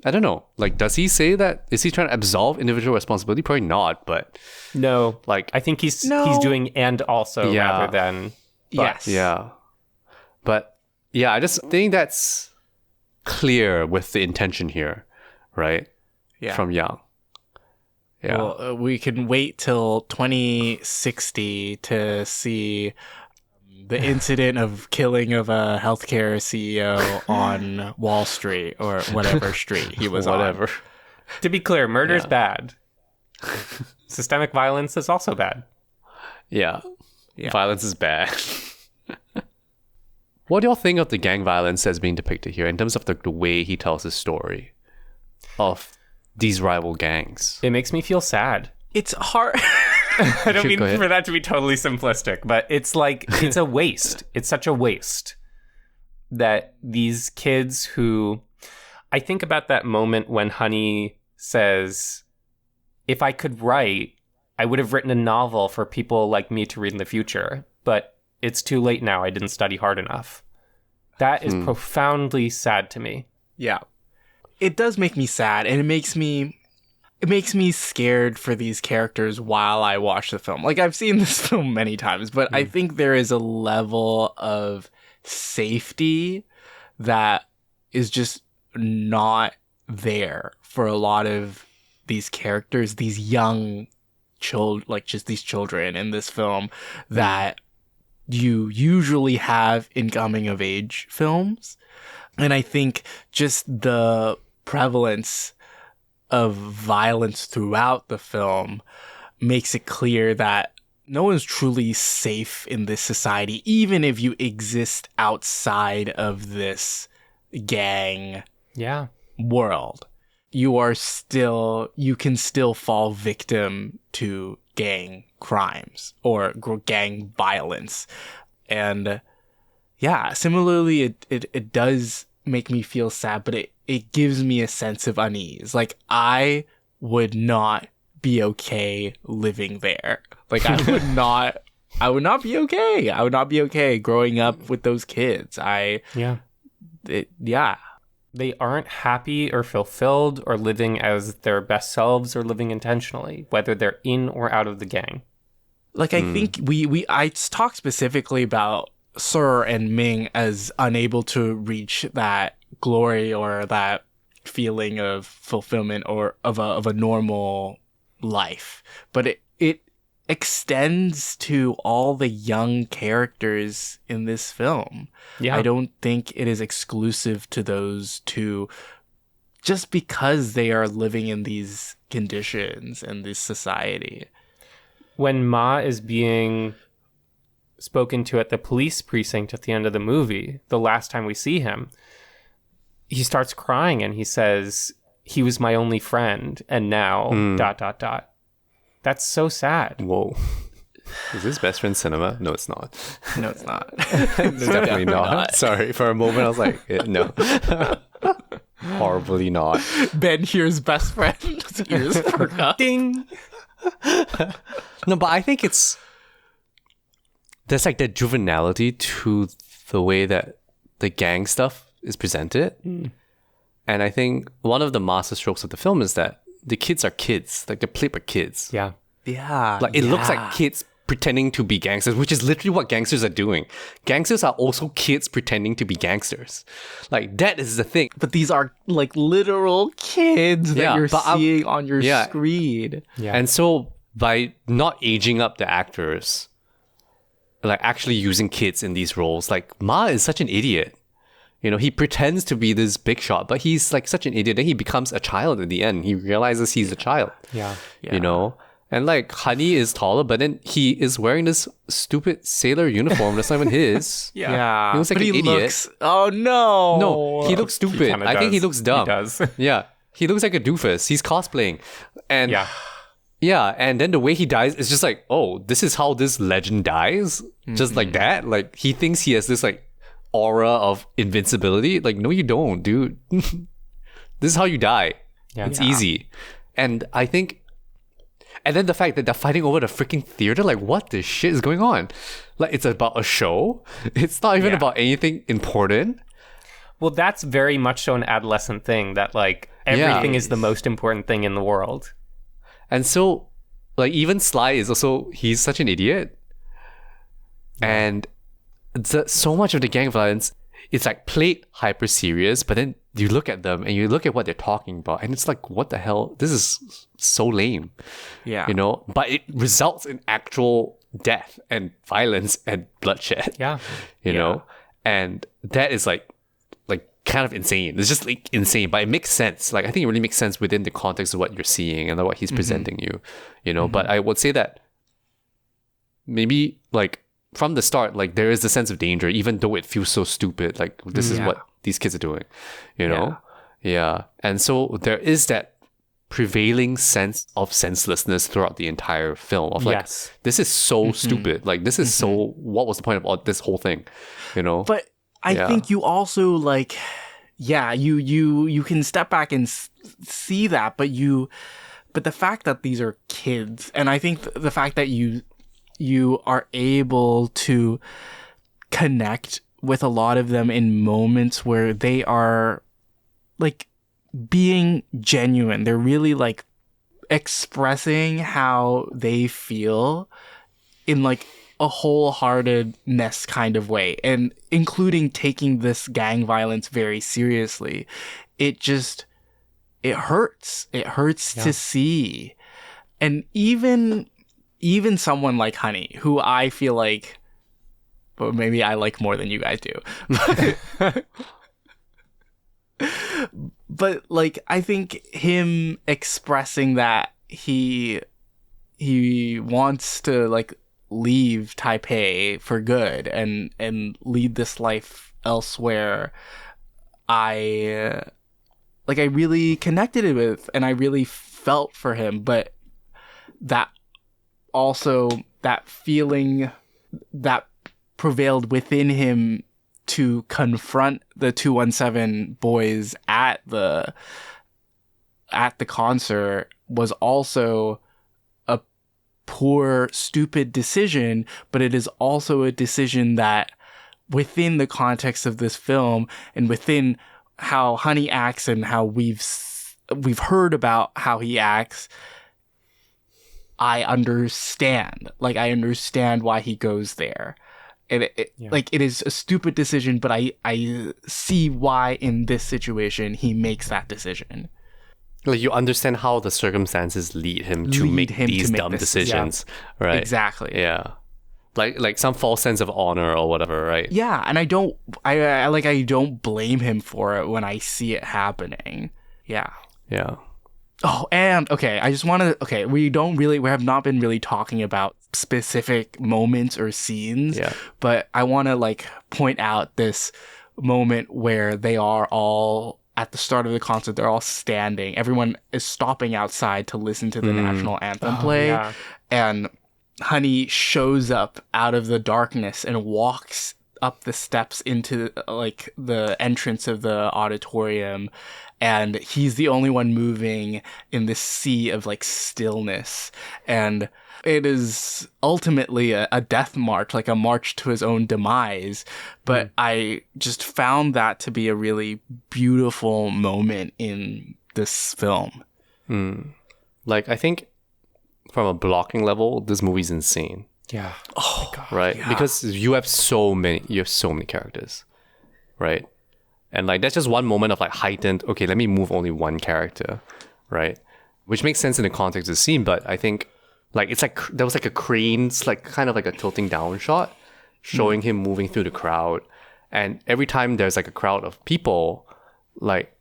I don't know, like, does he say that? Is he trying to absolve individual responsibility? Probably not, but no, like, I think he's doing and also rather than but. Yes. Yeah. But yeah, I just think that's clear with the intention here, right? Yeah. From Yang. Yeah. Well, we can wait till 2060 to see the incident of killing of a healthcare CEO on Wall Street or whatever street he was on. To be clear, murder is bad. Systemic violence is also bad. Yeah. Violence is bad. What do y'all think of the gang violence that's being depicted here in terms of the way he tells his story of these rival gangs? It makes me feel sad. It's hard. I don't mean for that to be totally simplistic, but it's like, it's a waste. It's such a waste that these kids who... I think about that moment when Honey says, if I could write, I would have written a novel for people like me to read in the future, but it's too late now. I didn't study hard enough. That is profoundly sad to me. Yeah. It does make me sad, and it makes me scared for these characters while I watch the film. Like, I've seen this film many times, but I think there is a level of safety that is just not there for a lot of these characters, these young these children in this film that you usually have in coming of age films. And I think just the prevalence of violence throughout the film makes it clear that no one's truly safe in this society, even if you exist outside of this gang world. You can still fall victim to gang crimes or gang violence. And similarly, it does make me feel sad, but it gives me a sense of unease. Like, I would not be okay living there. Like I would not be okay. I would not be okay growing up with those kids. Yeah. They aren't happy or fulfilled or living as their best selves or living intentionally, whether they're in or out of the gang. Like I think I talked specifically about Sir and Ming as unable to reach that glory or that feeling of fulfillment or of a normal life, but it extends to all the young characters in this film. Yeah. I don't think it is exclusive to those two just because they are living in these conditions and this society. When Ma is being spoken to at the police precinct at the end of the movie, the last time we see him, he starts crying and he says, he was my only friend and now ... That's so sad. Whoa. Is this best friend cinema? No, it's not. No, it's not. It's definitely not. Sorry, for a moment I was like, no. Horribly not. Ben hears best friend. Ears perk up. Ding! No, but I think there's like that juvenility to the way that the gang stuff is presented. And I think one of the master strokes of the film is that the kids are kids. Like, they're played by kids. Yeah. Yeah. Like, it looks like kids pretending to be gangsters, which is literally what gangsters are doing. Gangsters are also kids pretending to be gangsters. Like, that is the thing. But these are like literal kids that you're seeing on your screen. Yeah. And so, by not aging up the actors, like actually using kids in these roles, like, Ma is such an idiot. You know, he pretends to be this big shot, but he's like such an idiot. Then he becomes a child in the end. He realizes he's a child. Yeah. You know? And like, Honey is taller, but then he is wearing this stupid sailor uniform that's not even his. Yeah. He looks like an idiot. Oh no. No, he looks stupid. I think he looks dumb. He does. Yeah. He looks like a doofus. He's cosplaying. And yeah, and then the way he dies is just like, oh, this is how this legend dies? Just like that? Like, he thinks he has this like aura of invincibility. Like, no, you don't, dude. This is how you die. Yeah. It's easy. And I think, and then the fact that they're fighting over the freaking theater, like, what the shit is going on? Like, it's about a show. It's not even about anything important. Well, that's very much so an adolescent thing, that like everything is the most important thing in the world. And so, like, even Sly is also, he's such an idiot. And so much of the gang violence, it's like played hyper serious, but then you look at them and you look at what they're talking about, and it's like, what the hell? This is so lame. Yeah. You know? But it results in actual death and violence and bloodshed. Yeah. You know? And that is like kind of insane. It's just like insane, but it makes sense. Like, I think it really makes sense within the context of what you're seeing and what he's presenting you. You know? But I would say that maybe like from the start, like, there is a sense of danger, even though it feels so stupid. Like, this is what these kids are doing, you know? Yeah. And so there is that prevailing sense of senselessness throughout the entire film of like, this is so stupid. Like, this is so, what was the point of all this whole thing, you know? But I think you also like, you can step back and see that, but the fact that these are kids, and I think the fact that you are able to connect with a lot of them in moments where they are like being genuine. They're really like expressing how they feel in like a wholeheartedness kind of way, and including taking this gang violence very seriously. It hurts. It hurts to see. And even someone like Honey, who I feel like, but maybe I like more than you guys do. But like, I think him expressing that he wants to like leave Taipei for good and lead this life elsewhere, I really connected with, and I really felt for him. But that also, that feeling that prevailed within him to confront the 217 boys at the concert was also poor, stupid decision, but it is also a decision that within the context of this film and within how Honey acts and how we've heard about how he acts, I understand. Like, I understand why he goes there. Like, it is a stupid decision, but I see why in this situation he makes that decision. Like, you understand how the circumstances lead him to make these dumb decisions, right? Exactly. Yeah. Like some false sense of honor or whatever, right? Yeah, and I don't blame him for it when I see it happening. Yeah. Yeah. Oh, and okay, I just want to we have not been really talking about specific moments or scenes, but I want to like point out this moment where they are all at the start of the concert, they're all standing. Everyone is stopping outside to listen to the national anthem play. Yeah. And Honey shows up out of the darkness and walks up the steps into like the entrance of the auditorium, and he's the only one moving in this sea of like stillness, and it is ultimately a death march, like a march to his own demise. But I just found that to be a really beautiful moment in this film. Like, I think from a blocking level, this movie's insane. Yeah. Oh my God. Right? Yeah. Because you have so many characters. Right? And like, that's just one moment of like heightened, okay, let me move only one character. Right? Which makes sense in the context of the scene, but I think like, it's like, there was like a crane, like kind of like a tilting down shot showing him moving through the crowd. And every time there's like a crowd of people, like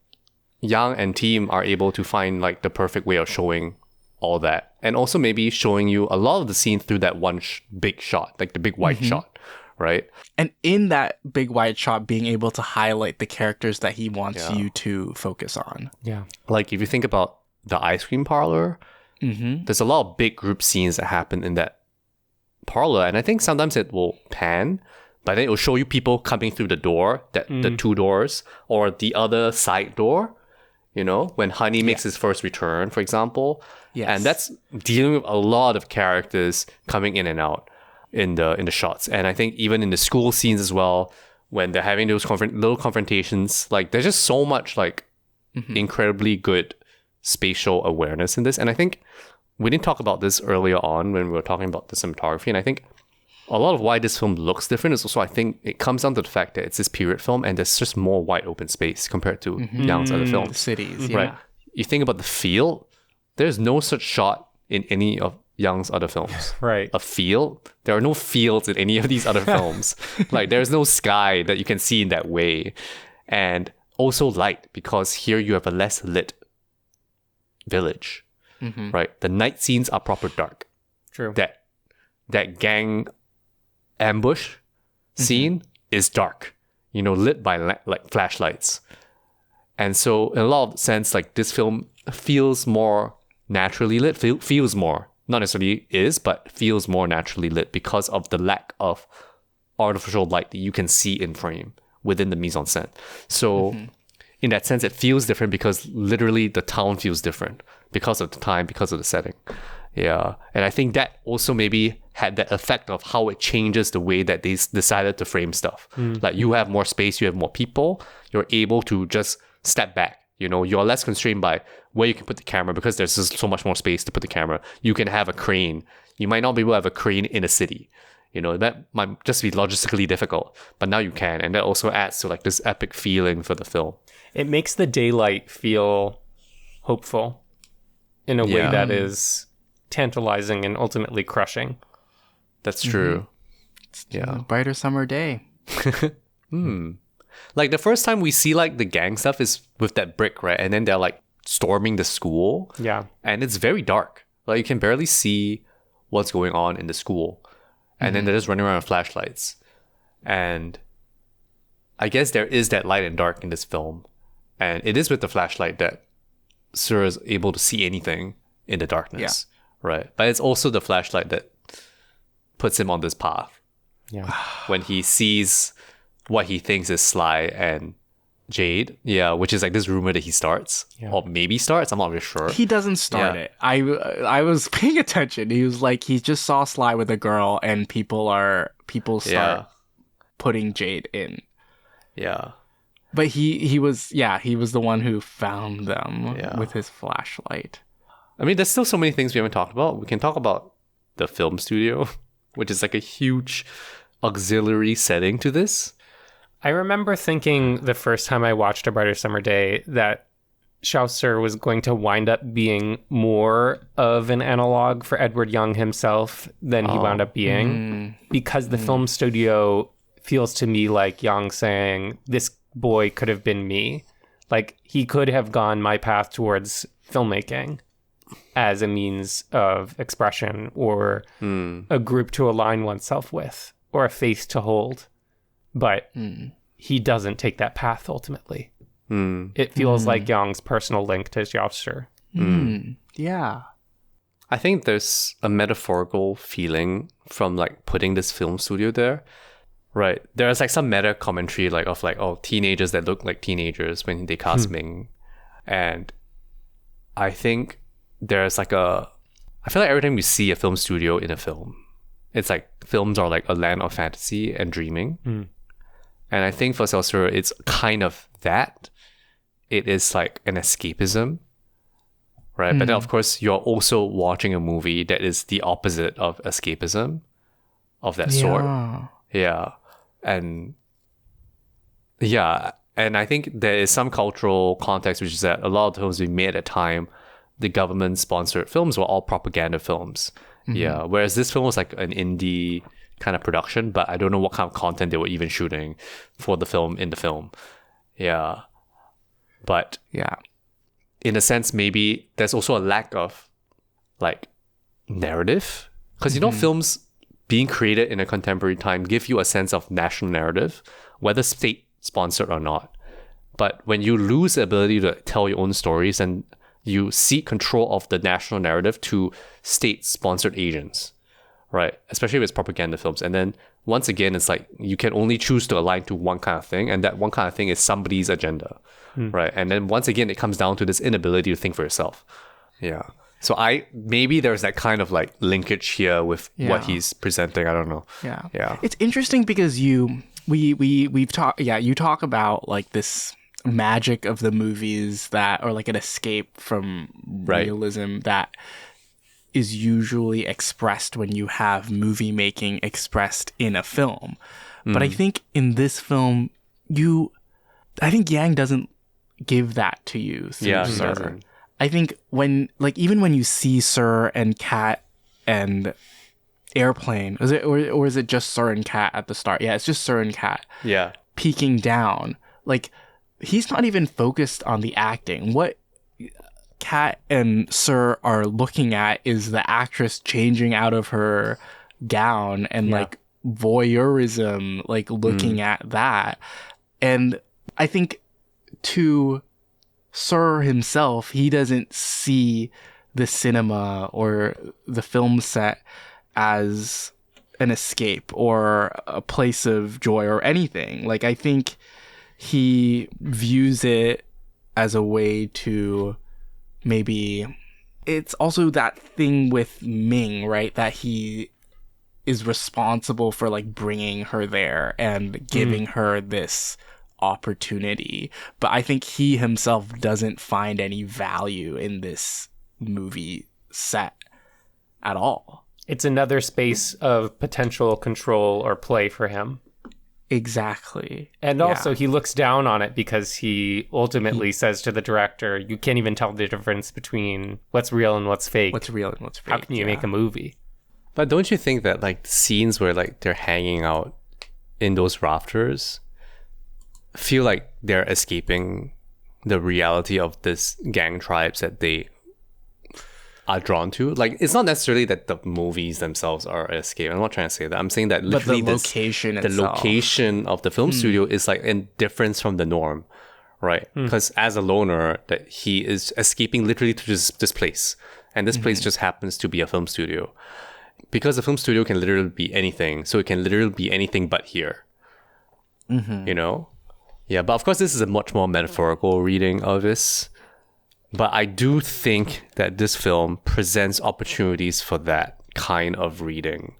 Yang and team are able to find like the perfect way of showing all that, and also maybe showing you a lot of the scene through that one big shot, like the big wide shot, right? And in that big wide shot, being able to highlight the characters that he wants you to focus on. Yeah. Like, if you think about the ice cream parlor, there's a lot of big group scenes that happen in that parlor, and I think sometimes it will pan, but then it will show you people coming through the door, the two doors, or the other side door. You know, when Honey makes his first return, for example. Yes. And that's dealing with a lot of characters coming in and out in the shots. And I think even in the school scenes as well, when they're having those little confrontations, like, there's just so much like incredibly good spatial awareness in this. And I think we didn't talk about this earlier on when we were talking about the cinematography. And I think a lot of why this film looks different is also, I think, it comes down to the fact that it's this period film and there's just more wide open space compared to Yang's other films. Cities, right? You think about the field, there's no such shot in any of Yang's other films. Right. A field, there are no fields in any of these other films. Like, there's no sky that you can see in that way. And also light, because here you have a less lit village, right? The night scenes are proper dark. True. That gang ambush scene is dark, you know, lit by like flashlights. And so in a lot of sense, like, this film feels more naturally lit, feels more, not necessarily is, but feels more naturally lit because of the lack of artificial light that you can see in frame within the mise-en-scène. So in that sense, it feels different because literally the town feels different because of the time, because of the setting. Yeah. And I think that also maybe had that effect of how it changes the way that they decided to frame stuff. Like, you have more space, you have more people, you're able to just step back. You know, you're less constrained by where you can put the camera because there's just so much more space to put the camera. You can have a crane. You might not be able to have a crane in a city. You know, that might just be logistically difficult, but now you can. And that also adds to like this epic feeling for the film. It makes the daylight feel hopeful in a way that is tantalizing and ultimately crushing. That's true. Yeah. A brighter summer day. Like, the first time we see like the gang stuff is with that brick, right? And then they're like storming the school. Yeah. And it's very dark. Like, you can barely see what's going on in the school. And then they're just running around with flashlights. And I guess there is that light and dark in this film. And it is with the flashlight that Sir is able to see anything in the darkness. Right. But it's also the flashlight that puts him on this path. Yeah. When he sees what he thinks is Sly and Jade, yeah, which is like this rumor that he starts, or maybe starts. I'm not really sure. He doesn't start it. I was paying attention. He was like, he just saw Sly with a girl, and people start putting Jade in. Yeah, but he was the one who found them with his flashlight. I mean, there's still so many things we haven't talked about. We can talk about the film studio, which is like a huge auxiliary setting to this. I remember thinking the first time I watched A Brighter Summer Day that Chaucer was going to wind up being more of an analog for Edward Young himself than he wound up being, because the film studio feels to me like Young saying, this boy could have been me. Like, he could have gone my path towards filmmaking as a means of expression, or a group to align oneself with, or a faith to hold. But he doesn't take that path ultimately. It feels like Young's personal link to Chaucer. Yeah. I think there's a metaphorical feeling from like putting this film studio there. Right. There's like some meta commentary of teenagers that look like teenagers when they cast Ming. And I think there's I feel like every time we see a film studio in a film, it's like films are like a land of fantasy and dreaming. And I think for Chaucer, it's kind of that. It is like an escapism, right? But then, of course, you're also watching a movie that is the opposite of escapism, of that sort. Yeah. And I think there is some cultural context, which is that a lot of the films we made at the time, the government-sponsored films were all propaganda films. Yeah. Whereas this film was like an indie kind of production, but I don't know what kind of content they were even shooting for the film in the film. Yeah. But in a sense, maybe there's also a lack of like narrative, because films being created in a contemporary time give you a sense of national narrative, whether state sponsored or not. But when you lose the ability to tell your own stories, and you cede control of the national narrative to state sponsored agents, right? Especially with propaganda films. And then once again, it's like you can only choose to align to one kind of thing, and that one kind of thing is somebody's agenda, right? And then once again, it comes down to this inability to think for yourself. Yeah. So maybe there's that kind of like linkage here with what he's presenting. I don't know. Yeah. It's interesting because we've talked. Yeah, you talk about like this magic of the movies or like an escape from realism that is usually expressed when you have movie making expressed in a film. But I think in this film, I think Yang doesn't give that to you. Yeah, he Sir. doesn't. I think even when you see Sir and Cat and Airplane, or is it just Sir and Cat at the start? Yeah, it's just Sir and Cat. Yeah. Peeking down. Like, he's not even focused on the acting. What Cat and Sir are looking at is the actress changing out of her gown and like voyeurism, like looking at that. And I think to Sir himself, he doesn't see the cinema or the film set as an escape or a place of joy or anything. Like, I think he views it as a way to maybe... It's also that thing with Ming, right? That he is responsible for like bringing her there and giving her this opportunity. But I think he himself doesn't find any value in this movie set at all. It's another space of potential control or play for him. Exactly. And also he looks down on it because he ultimately says to the director, you can't even tell the difference between what's real and what's fake. What's real and what's fake. How can you make a movie? But don't you think that like scenes where like they're hanging out in those rafters feel like they're escaping the reality of this gang tribes that they are drawn to? Like, it's not necessarily that the movies themselves are an escape. I'm not trying to say that. I'm saying that literally the location the location of the film studio is like in difference from the norm, right? Because as a loner, that he is escaping literally to this place, and this place just happens to be a film studio. Because a film studio can literally be anything, so it can literally be anything but here. You know? Yeah, but of course this is a much more metaphorical reading of this. But I do think that this film presents opportunities for that kind of reading.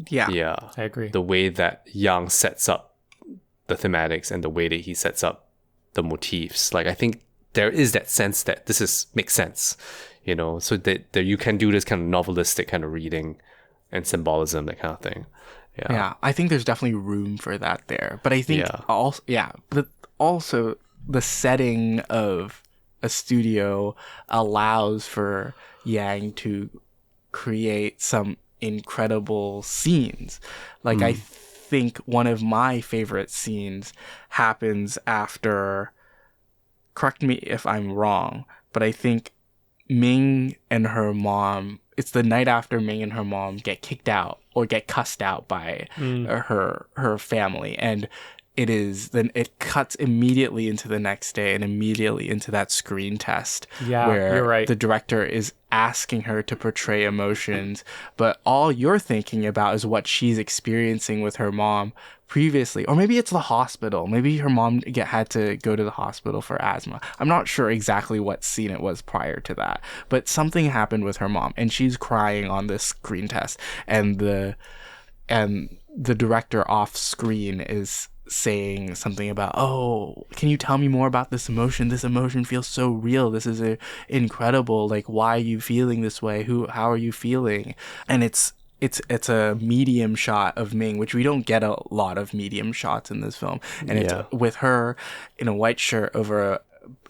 Yeah. Yeah. I agree. The way that Yang sets up the thematics and the way that he sets up the motifs. Like, I think there is that sense that makes sense, you know, so that you can do this kind of novelistic kind of reading and symbolism, that kind of thing. Yeah, I think there's definitely room for that there. But I think but also the setting of a studio allows for Yang to create some incredible scenes. Like, I think one of my favorite scenes happens after, correct me if I'm wrong, but I think Ming and her mom, it's the night after Ming and her mom get kicked out or get cussed out by her family, and it cuts immediately into the next day and immediately into that screen test where you're right. the director is asking her to portray emotions, but all you're thinking about is what she's experiencing with her mom previously. Or maybe it's the hospital. Maybe her mom had to go to the hospital for asthma. I'm not sure exactly what scene it was prior to that, but something happened with her mom and she's crying on this screen test, and the director off screen is saying something about, oh, can you tell me more about this emotion? This emotion feels so real. This is incredible. Like, why are you feeling this way? How are you feeling? And it's a medium shot of Ming, which we don't get a lot of medium shots in this film. And it's with her in a white shirt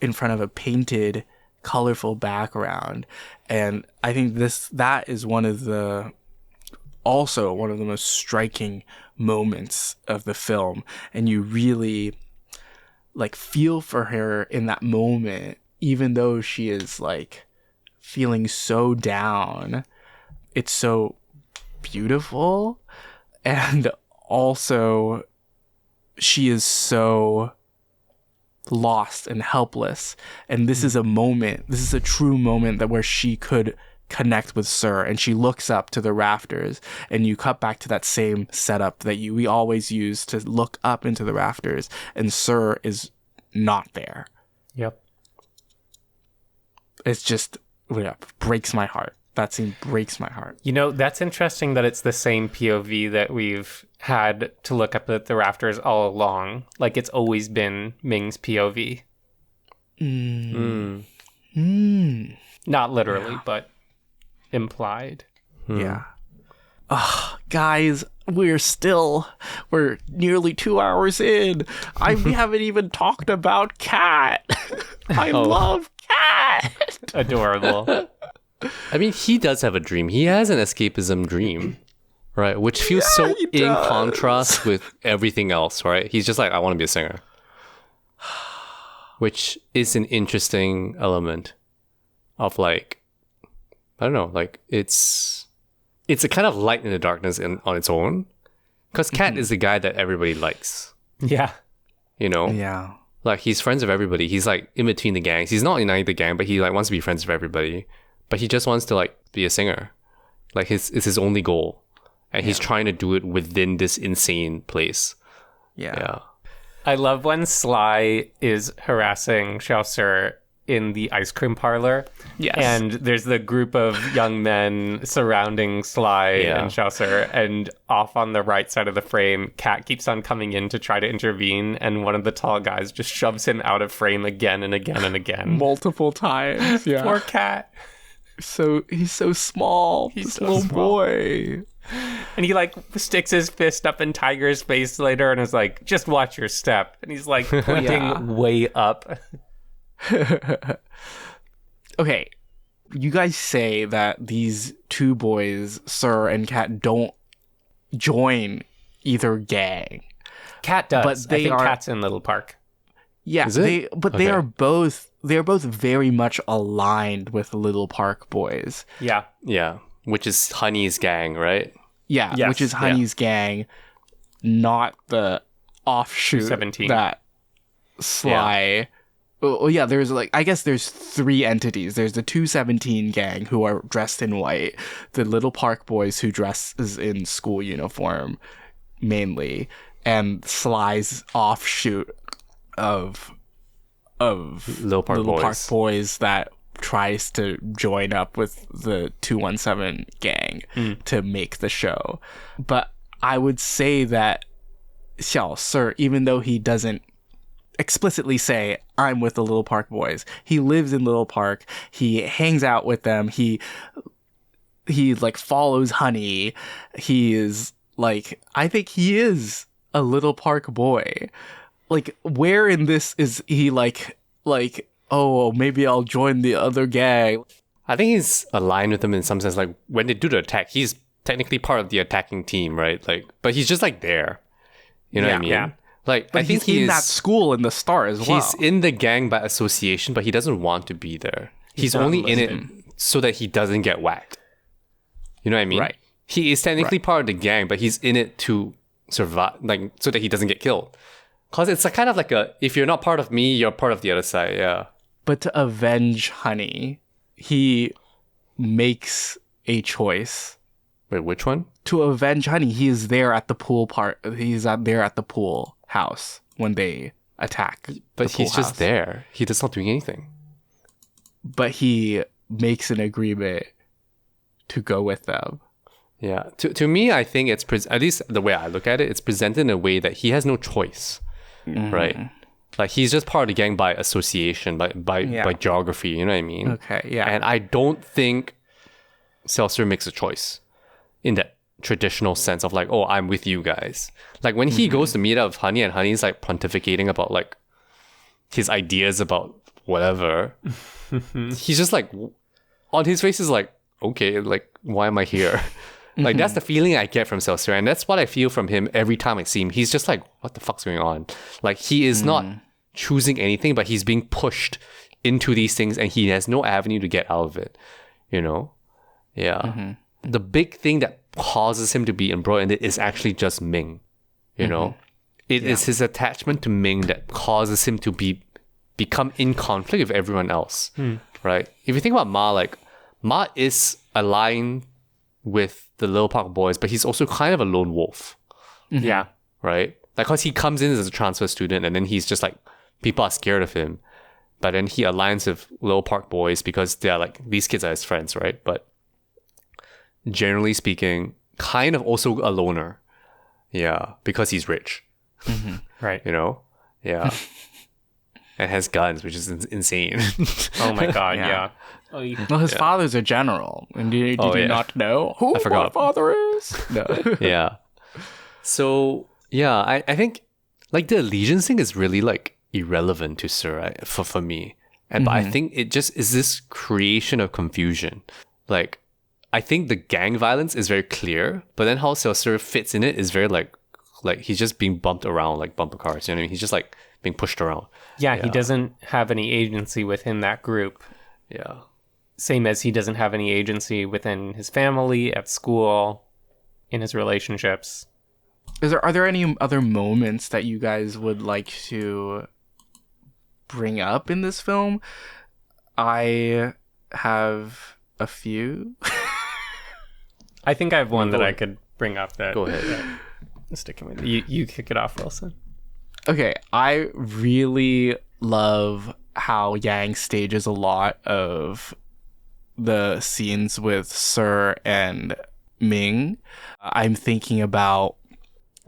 in front of a painted, colorful background. And I think that is one of the most striking moments of the film, and you really like feel for her in that moment, even though she is like feeling so down. It's so beautiful, and also she is so lost and helpless, and this is a true moment where she could connect with Sir, and she looks up to the rafters, and you cut back to that same setup that we always use to look up into the rafters, and Sir is not there. Yep. It's just breaks my heart. That scene breaks my heart. You know, that's interesting that it's the same POV that we've had to look up at the rafters all along. Like, it's always been Ming's POV. Not literally, but implied. Yeah. Guys, we're nearly 2 hours in. We haven't even talked about Cat. I love Cat. Adorable. I mean, he does have a dream. He has an escapism dream, right? Which feels so in contrast with everything else, right? He's just like, I want to be a singer. Which is an interesting element of, like, I don't know, like, it's a kind of light in the darkness on its own. Because Kat is the guy that everybody likes. Yeah. You know? Yeah. Like, he's friends with everybody. He's, like, in between the gangs. He's not in either gang, but he, like, wants to be friends with everybody. But he just wants to, like, be a singer. Like, it's his only goal. And he's trying to do it within this insane place. Yeah. I love when Sly is harassing Xiao in the ice cream parlor. Yes. And there's the group of young men surrounding Sly and Xiao, and off on the right side of the frame, Kat keeps on coming in to try to intervene, and one of the tall guys just shoves him out of frame again and again and again. Multiple times. Yeah. Poor Kat. So he's so small. He's this so little small. boy. And he, like, sticks his fist up in Tiger's face later and is like, just watch your step. And he's, like, pointing way up. Okay, you guys say that these two boys, Sir and Kat, don't join either gang. Kat does. But I think Kat's in Little Park. Yeah, Is it? they are both very much aligned with Little Park boys. Yeah. Yeah. Which is Honey's gang, right? Yeah, Yes, which is Honey's gang, not the offshoot 217. that Sly. Well, yeah, there's I guess there's three entities. There's the 217 gang who are dressed in white, the Little Park boys who dresses in school uniform mainly, and Sly's offshoot of Little Park Boys. Boys that tries to join up with the 217 gang to make the show. But I would say that Xiao Si, even though he doesn't explicitly say I'm with the Little Park Boys, he lives in Little Park, he hangs out with them, he like follows Honey, he is like, I think he is a Little Park boy. Like, where in this is he like oh, maybe I'll join the other gang? I think he's aligned with them in some sense. Like, when they do the attack, he's technically part of the attacking team, right? Like, but he's just like there. You know what I mean? Yeah. Like, But I think he's in that school in the start as well. he's in the gang by association, but he doesn't want to be there. He's only in it so that he doesn't get whacked. You know what I mean? Right. He is technically part of the gang, but he's in it to survive, like, so that he doesn't get killed. Because it's a kind of like if you're not part of me, you're part of the other side. Yeah. But to avenge Honey, he makes a choice. Wait, which one? To avenge Honey, he is there at the pool part. He's there at the pool house when they attack. But the pool he's just house. there. He does not doing anything. But he makes an agreement to go with them. Yeah. To me, I think it's at least the way I look at it, it's presented in a way that he has no choice, right? Like, he's just part of the gang by association, by geography. You know what I mean? Okay, yeah. And I don't think Seltzer makes a choice in that traditional sense of like, oh, I'm with you guys. Like, when he goes to meet up with Honey and Honey's like pontificating about like his ideas about whatever, he's just like, on his face is like, okay, like, why am I here? Like, that's the feeling I get from Seltzer, and that's what I feel from him every time I see him. He's just like, what the fuck's going on? Like, he is not choosing anything, but he's being pushed into these things, and he has no avenue to get out of it, you know? Yeah. The big thing that causes him to be embroiled in it is actually just Ming, you know? It is his attachment to Ming that causes him to become in conflict with everyone else, right? If you think about Ma, like, Ma is aligned with the Little Park Boys, but he's also kind of a lone wolf. Yeah. Right? Like, because he comes in as a transfer student and then he's just like, people are scared of him. But then he aligns with Little Park Boys because they're like, these kids are his friends, right? But generally speaking, kind of also a loner. Yeah. Because he's rich. Right. You know? Yeah. And has guns, which is insane. Oh my god, Yeah. yeah. Oh, Well, his father's a general. And did you not know who I forgot. my father is? No. Yeah. So, yeah, I think, like, the allegiance thing is really, like, irrelevant to Sir, for me. And but I think it just is this creation of confusion. Like, I think the gang violence is very clear, but then how Sir fits in it is very, like he's just being bumped around like bumper cars. You know what I mean? He's just, like, being pushed around. Yeah, he doesn't have any agency within that group. Yeah. Same as he doesn't have any agency within his family, at school, in his relationships. Are there any other moments that you guys would like to bring up in this film? I have a few. I think I have one that I could bring up that... Go ahead. Sticking with you. You kick it off, Wilson. Okay, I really love how Yang stages a lot of the scenes with Sir and Ming. I'm thinking about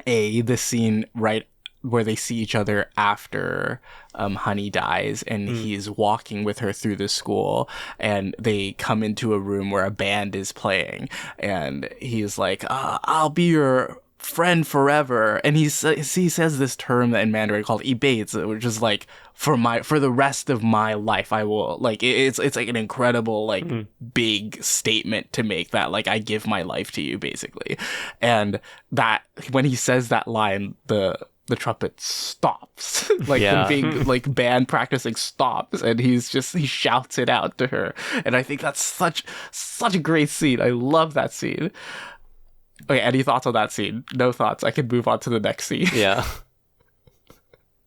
the scene right where they see each other after Honey dies, and he's walking with her through the school, and they come into a room where a band is playing, and he's like, I'll be your friend forever, and he says this term in Mandarin called 一辈子, which is like for the rest of my life I will, like, it's like an incredible, like, big statement to make, that like I give my life to you, basically. And that when he says that line, the trumpet stops. Like, the big, like, band practicing stops, and he shouts it out to her, and I think that's such a great scene. I love that scene. Okay, any thoughts on that scene? No thoughts. I can move on to the next scene. Yeah.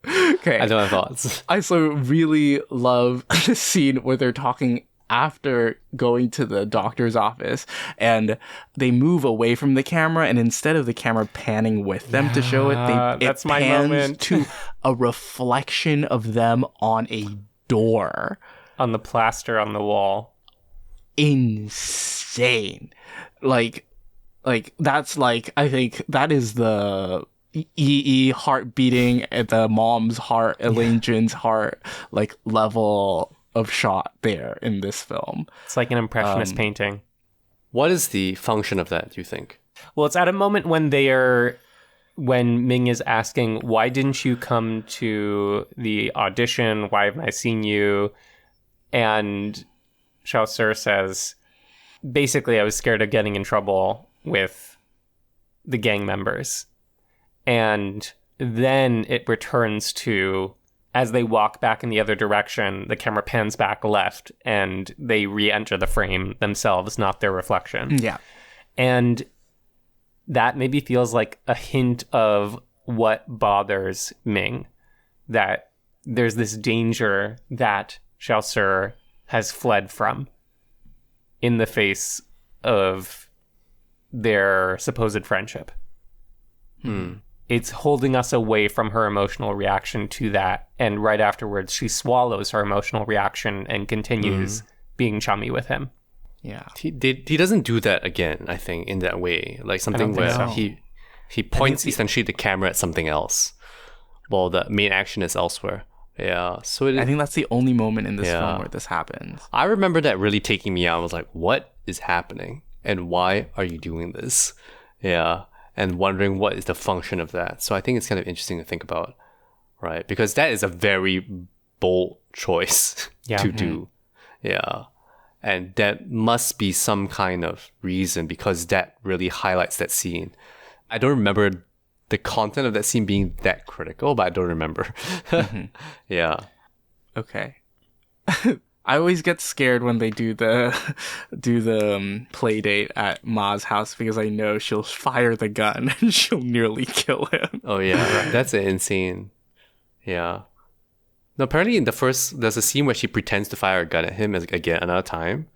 Okay. I don't have thoughts. I also really love the scene where they're talking after going to the doctor's office, and they move away from the camera, and instead of the camera panning with them to show it, that's it my pans moment. to a reflection of them on a door. On the plaster on the wall. Insane. Like that's like, I think that is the EE heart beating at the mom's heart, Elaine Jin's heart, like level of shot there in this film. It's like an impressionist painting. What is the function of that, do you think? Well, it's at a moment when when Ming is asking, why didn't you come to the audition? Why haven't I seen you? And Xiao Shi says, basically, I was scared of getting in trouble with the gang members. And then it returns to, as they walk back in the other direction, the camera pans back left and they re-enter the frame themselves, not their reflection. Yeah. And that maybe feels like a hint of what bothers Ming, that there's this danger that Xiao Shi has fled from in the face of their supposed friendship. It's holding us away from her emotional reaction to that. And right afterwards, she swallows her emotional reaction and continues being chummy with him. Yeah. He doesn't do that again, I think, in that way. Like something where so. he points essentially the camera at something else while the main action is elsewhere. Yeah. So I think that's the only moment in this film where this happens. I remember that really taking me out. I was like, what is happening? And why are you doing this? Yeah. And wondering what is the function of that. So I think it's kind of interesting to think about, right? Because that is a very bold choice to do. Yeah. And that must be some kind of reason, because that really highlights that scene. I don't remember the content of that scene being that critical, but I don't remember. Yeah. Okay. I always get scared when they do the play date at Ma's house, because I know she'll fire the gun and she'll nearly kill him. Oh yeah, that's insane. Yeah. No, apparently in the first, there's a scene where she pretends to fire a gun at him again another time,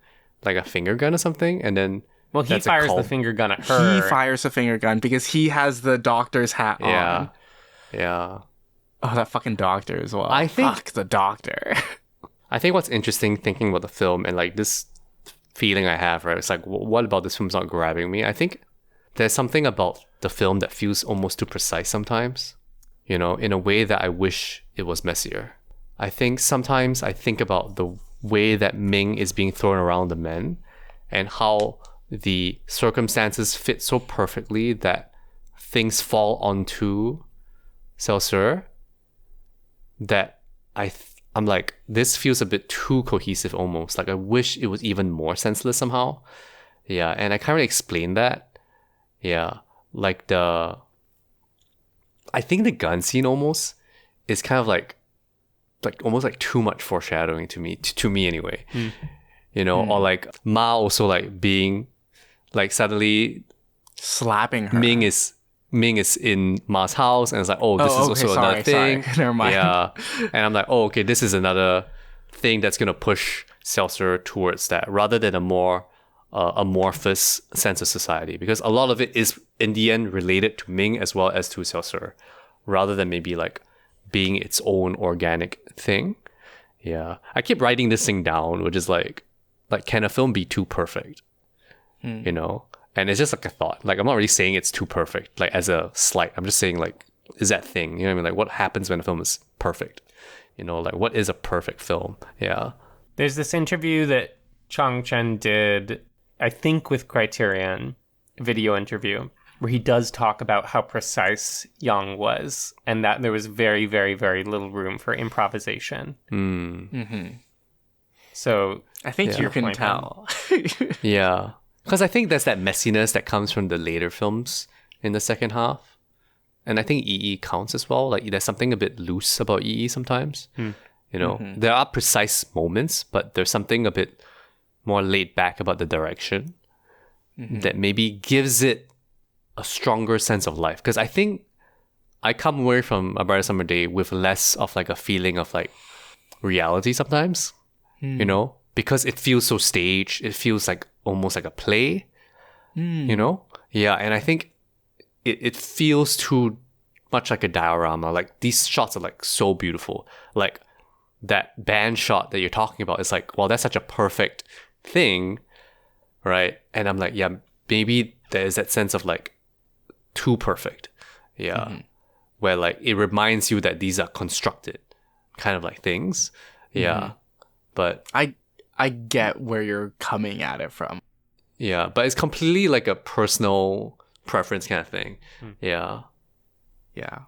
like a finger gun or something, and then he fires the finger gun at her. He fires a finger gun because he has the doctor's hat on. Yeah. Oh, that fucking doctor as well. I think Fuck the doctor. I think what's interesting thinking about the film and like this feeling I have, right? It's like, what about this film's not grabbing me? I think there's something about the film that feels almost too precise sometimes, you know, in a way that I wish it was messier. I think sometimes I think about the way that Ming is being thrown around the men and how the circumstances fit so perfectly that things fall onto Xiao Shi that I'm like, this feels a bit too cohesive almost. Like I wish it was even more senseless somehow. Yeah, and I can't really explain that. Yeah, like I think the gun scene almost is kind of like almost like too much foreshadowing to me anyway. You know, or like Ma also like being like suddenly slapping her. Ming is in Ma's house, and it's like, oh, this is also another thing. Sorry. Never mind. Yeah, and I'm like, oh, okay, this is another thing that's gonna push Xiao Shi towards that, rather than a more amorphous sense of society, because a lot of it is in the end related to Ming as well as to Xiao Shi, rather than maybe like being its own organic thing. Yeah, I keep writing this thing down, which is like can a film be too perfect? You know. And it's just like a thought. Like, I'm not really saying it's too perfect, like as a slight. I'm just saying, like, is that thing? You know what I mean? Like, what happens when a film is perfect? You know, like, what is a perfect film? Yeah. There's this interview that Chang Chen did, I think with Criterion, video interview, where he does talk about how precise Yang was, and that there was very, very, very little room for improvisation. So I think you can tell. Yeah. Because I think there's that messiness that comes from the later films in the second half. And I think EE counts as well. Like, there's something a bit loose about EE sometimes. You know, there are precise moments, but there's something a bit more laid back about the direction that maybe gives it a stronger sense of life. Because I think I come away from A Brighter Summer Day with less of like a feeling of like reality sometimes, you know? because it feels so staged. It feels like almost like a play, you know? Yeah, and I think it feels too much like a diorama. Like these shots are like so beautiful. Like that band shot that you're talking about is like, well, that's such a perfect thing, right? And I'm like, yeah, maybe there's that sense of like too perfect. Yeah. Where like it reminds you that these are constructed kind of like things. Yeah. But I get where you're coming at it from. yeah, but it's completely like a personal preference kind of thing. Yeah. Yeah.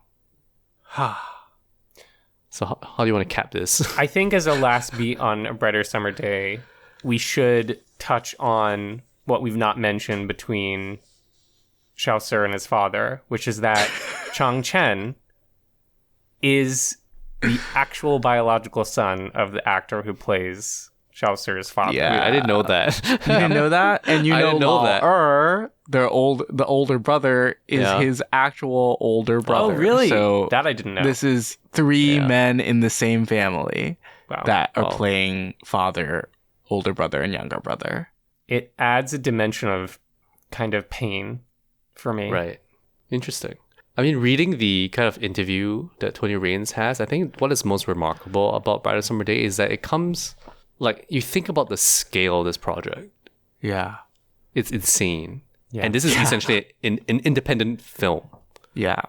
So how do you want to cap this? I think as a last beat on A Brighter Summer Day, we should touch on what we've not mentioned between Xiao Si and his father, which is that Chang Chen is the actual biological son of the actor who plays Xiao Si's father. Yeah. Wait, I didn't know that. You didn't know that? And you I know, didn't know that. the older brother is his actual older brother. Oh, really? So that I didn't know. this is three men in the same family Wow. that are playing father, older brother, and younger brother. It adds a dimension of kind of pain for me. Right. Interesting. I mean, reading the kind of interview that Tony Raines has, I think what is most remarkable about Brighter Summer Day is that it comes, like, you think about the scale of this project. Yeah. It's insane. Yeah. And this is essentially an independent film. Yeah.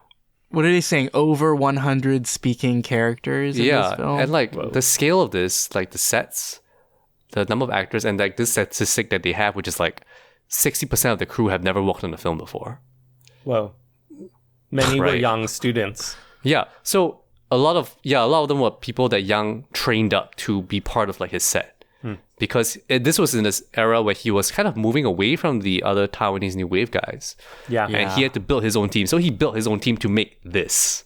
What are they saying? Over 100 speaking characters in this film? And like the scale of this, like the sets, the number of actors, and like this statistic that they have, which is like 60% of the crew have never worked on a film before. Whoa. Many were Right. young students. Yeah. So a lot of them were people that Young trained up to be part of like his set. Because this was in this era where he was kind of moving away from the other Taiwanese New Wave guys. Yeah. And he had to build his own team. So he built his own team to make this,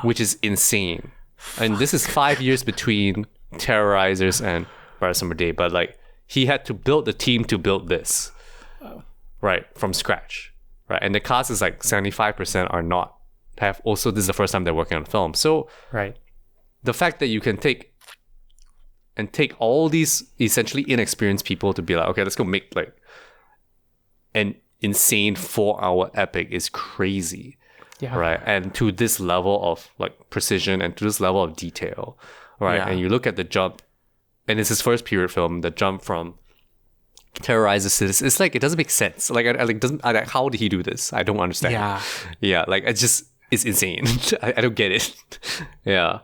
which is insane. And this is 5 years between Terrorizers and Brighter Summer Day. But like he had to build the team to build this, right, from scratch. Right. And the cast is like 75% are not, have also, this is the first time they're working on a film. So Right. the fact that you can take all these essentially inexperienced people to be like, okay, let's go make like an insane 4-hour epic is crazy. Yeah. Right. And to this level of like precision and to this level of detail. Right. Yeah. And you look at the jump, and it's his first period film, the jump from Terrorizes to this, it's like it doesn't make sense. Like how did he do this? I don't understand. Yeah. Yeah, like it's insane. I don't get it. Yeah.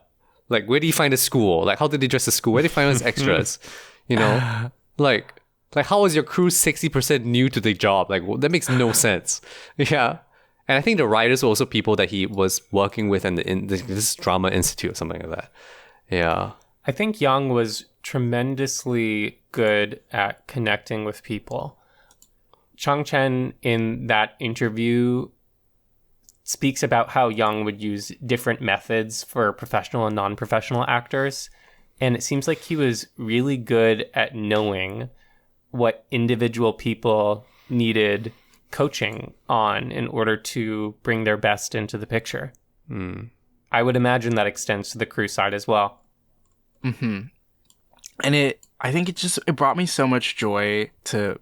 Like, where do you find a school? Like, how did they dress the school? Where do you find those extras? You know? Like how is your crew 60% new to the job? Like, that makes no sense. Yeah. And I think the writers were also people that he was working with in this drama institute or something like that. Yeah. I think Young was tremendously good at connecting with people. Chang Chen, in that interview, speaks about how Young would use different methods for professional and non-professional actors. And it seems like he was really good at knowing what individual people needed coaching on in order to bring their best into the picture. I would imagine that extends to the crew side as well. And I think it brought me so much joy to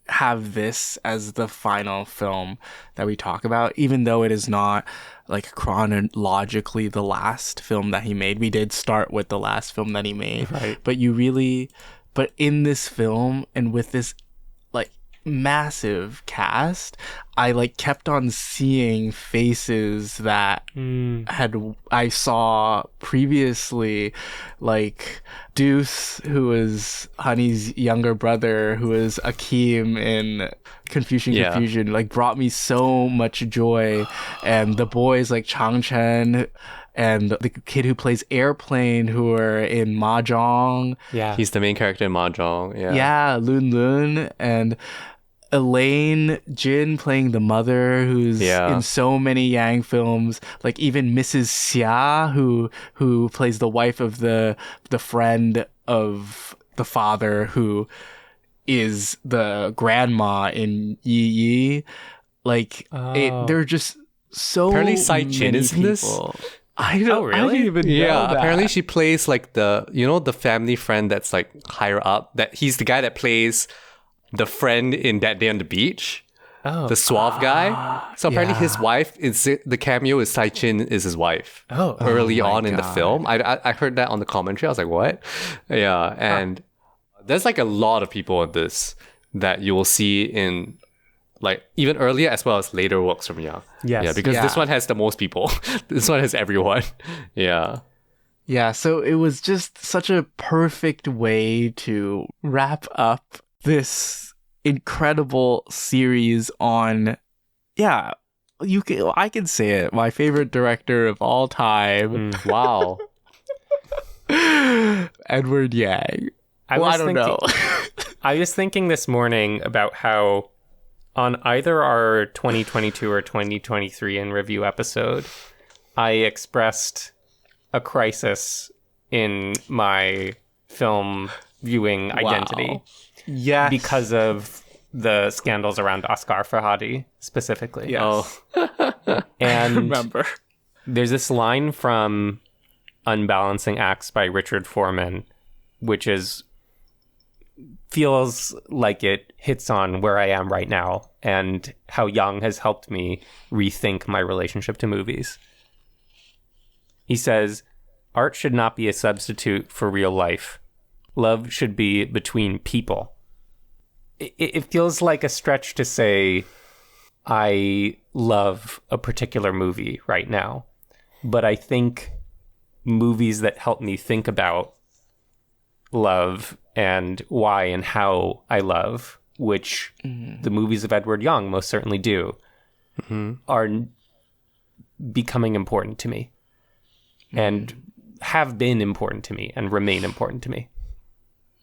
have this as the final film that we talk about, even though it is not like chronologically the last film that he made. We did start with the last film that he made, Right. but in this film and with this like massive cast, I like kept on seeing faces that I saw previously, like Deuce, who was Honey's younger brother, who was Akeem in Confusion, like brought me so much joy. And the boys like Chang Chen and the kid who plays Airplane, who are in Mahjong. Yeah. He's the main character in Mahjong. Yeah. Yeah, Lun Lun. And Elaine Jin playing the mother, who's in so many Yang films, like even Mrs. Xia, who plays the wife of the friend of the father, who is the grandma in Yi Yi. Like they're just so Apparently Sai Chin many is in this? people. I don't, Oh, really? I didn't even know Yeah, that. apparently she plays like the family friend that's like higher up. That he's the guy that plays the friend in That Day on the Beach, Oh. the suave guy. So apparently his wife is the cameo is Tai Chin is his wife. Oh. Early my on in the God. film, I heard that on the commentary. I was like, what? Yeah, and there's like a lot of people in this that you will see in like even earlier as well as later works from Yang. Yes. Yeah, because this Yeah. one has the most people. This one has everyone. Yeah. Yeah, so it was just such a perfect way to wrap up this incredible series on, I can say it, my favorite director of all time, Wow. Edward Yang. I don't know. I was thinking this morning about how on either our 2022 or 2023 in review episode, I expressed a crisis in my film viewing identity Yes. because of the scandals around Oscar Farhadi specifically. Yes. And Remember. there's this line from Unbalancing Acts by Richard Foreman, which feels like it hits on where I am right now and how Yang has helped me rethink my relationship to movies. He says, "Art should not be a substitute for real life. Love should be between people." It feels like a stretch to say I love a particular movie right now, but I think movies that help me think about love and why and how I love, which the movies of Edward Yang most certainly do, are becoming important to me and have been important to me and remain important to me.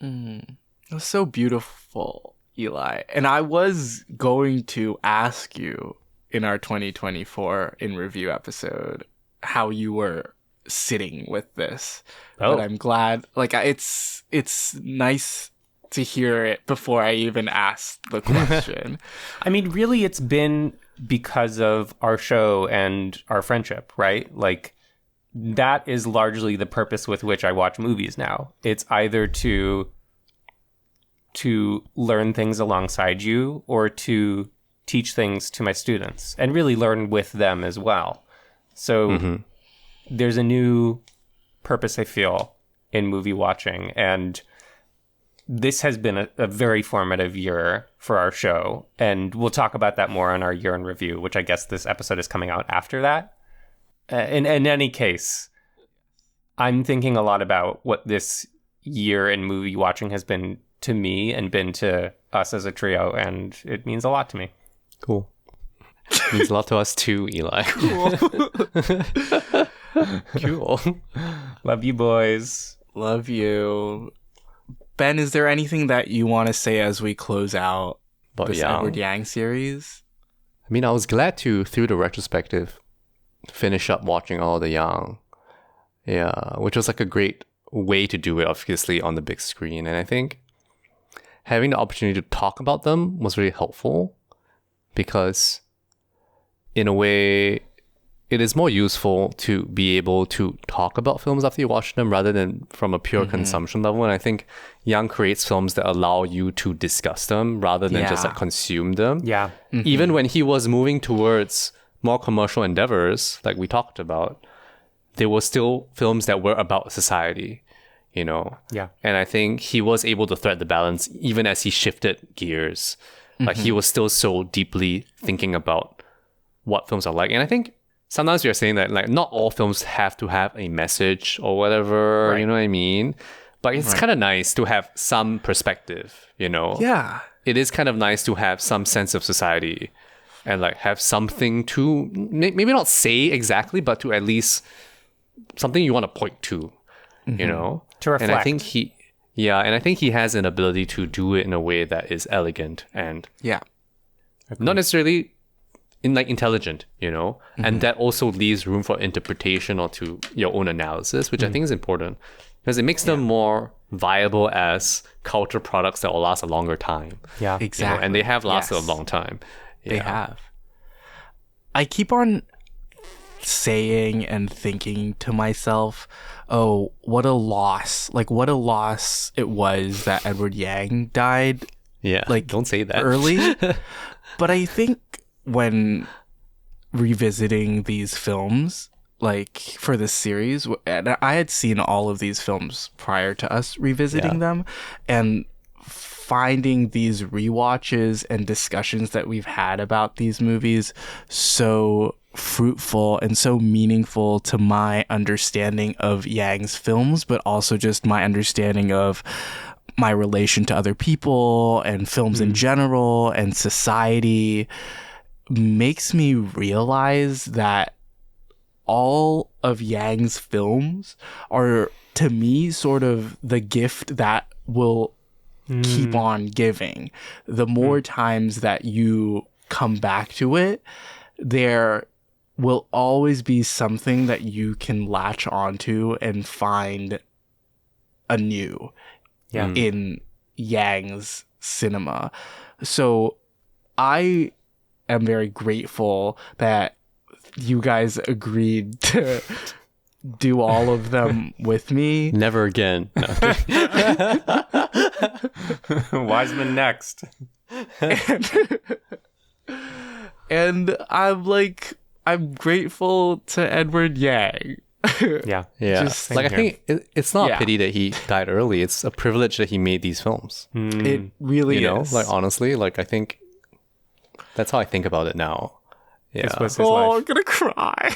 It was so beautiful, Eli. And I was going to ask you in our 2024 in review episode how you were sitting with this. Oh. But I'm glad, like, it's nice to hear it before I even asked the question. I mean, really, it's been because of our show and our friendship, right? Like, that is largely the purpose with which I watch movies now. It's either to learn things alongside you or to teach things to my students and really learn with them as well. So there's a new purpose I feel in movie watching, and this has been a very formative year for our show, and we'll talk about that more on our year in review, which I guess this episode is coming out after that. In any case, I'm thinking a lot about what this year in movie watching has been to me and been to us as a trio, and it means a lot to me. Cool. Means a lot to us too, Eli. Cool. Love you, boys. Love you. Ben, is there anything that you want to say as we close out But this yeah, Edward Yang series? I mean, I was glad to, through the retrospective, finish up watching all the Yang. Yeah, which was like a great way to do it, obviously, on the big screen. And I think having the opportunity to talk about them was really helpful because, in a way, it is more useful to be able to talk about films after you watch them rather than from a pure consumption level. And I think Yang creates films that allow you to discuss them rather than just Yeah. like consume them. Yeah. Even when he was moving towards more commercial endeavors, like we talked about, there were still films that were about society, you know? Yeah. And I think he was able to thread the balance even as he shifted gears. Like he was still so deeply thinking about what films are like. And I think sometimes we are saying that like not all films have to have a message or whatever, you know what I mean? But it's kind of nice to have some perspective, you know? Yeah. It is kind of nice to have some sense of society and like have something to maybe not say exactly, but to at least something you want to point to, you know? To reflect. And I think he has an ability to do it in a way that is elegant and Yeah. not necessarily intelligent, you know? And that also leaves room for interpretation or to your own analysis, which I think is important because it makes them more viable as culture products that will last a longer time. Yeah. You know, Exactly. and they have lasted Yes. a long time. They Yeah. have. I keep on saying and thinking to myself, oh, what a loss. Like, what a loss it was that Edward Yang died. Yeah, like, don't say that. Early. But I think when revisiting these films, like for this series, and I had seen all of these films prior to us revisiting them, and finding these rewatches and discussions that we've had about these movies so fruitful and so meaningful to my understanding of Yang's films, but also just my understanding of my relation to other people and films in general and society, makes me realize that all of Yang's films are, to me, sort of the gift that will keep on giving. The more times that you come back to it, there will always be something that you can latch onto and find anew in Yang's cinema. So I am very grateful that you guys agreed to do all of them with me. Never again. No. Wiseman next. And I'm grateful to Edward Yang. Yeah. Just like, I think it's not a Yeah. pity that he died early. It's a privilege that he made these films. It really You know, is. like, honestly, like, I think that's how I think about it now. Yeah. This was his I'm life. gonna cry.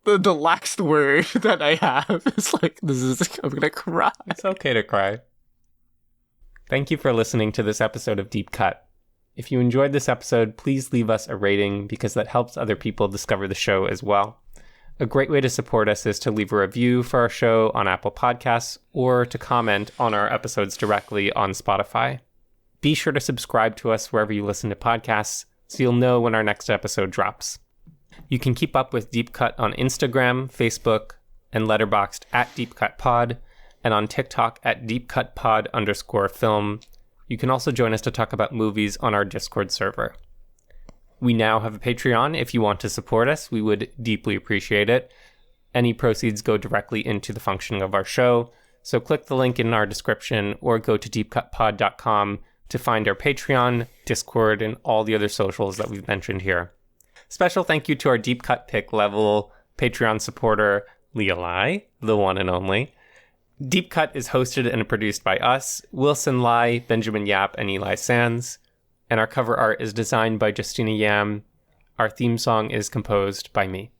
The last word that I have is I'm gonna cry. It's okay to cry. Thank you for listening to this episode of Deep Cut. If you enjoyed this episode, please leave us a rating because that helps other people discover the show as well. A great way to support us is to leave a review for our show on Apple Podcasts or to comment on our episodes directly on Spotify. Be sure to subscribe to us wherever you listen to podcasts so you'll know when our next episode drops. You can keep up with Deep Cut on Instagram, Facebook, and Letterboxd at DeepCutPod, and on TikTok at DeepCutPod_film. You can also join us to talk about movies on our Discord server. We now have a Patreon. If you want to support us, we would deeply appreciate it. Any proceeds go directly into the functioning of our show, so click the link in our description or go to deepcutpod.com to find our Patreon, Discord, and all the other socials that we've mentioned here. Special thank you to our Deep Cut Pick level Patreon supporter, Leah Lai, the one and only. Deep Cut is hosted and produced by us, Wilson Lai, Benjamin Yap, and Eli Sands. And our cover art is designed by Justina Yam. Our theme song is composed by me.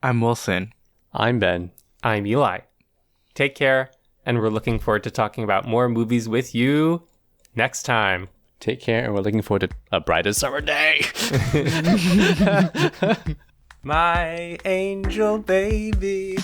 I'm Wilson. I'm Ben. I'm Eli. Take care, and we're looking forward to talking about more movies with you next time. Take care, and we're looking forward to a brighter summer day. My angel baby.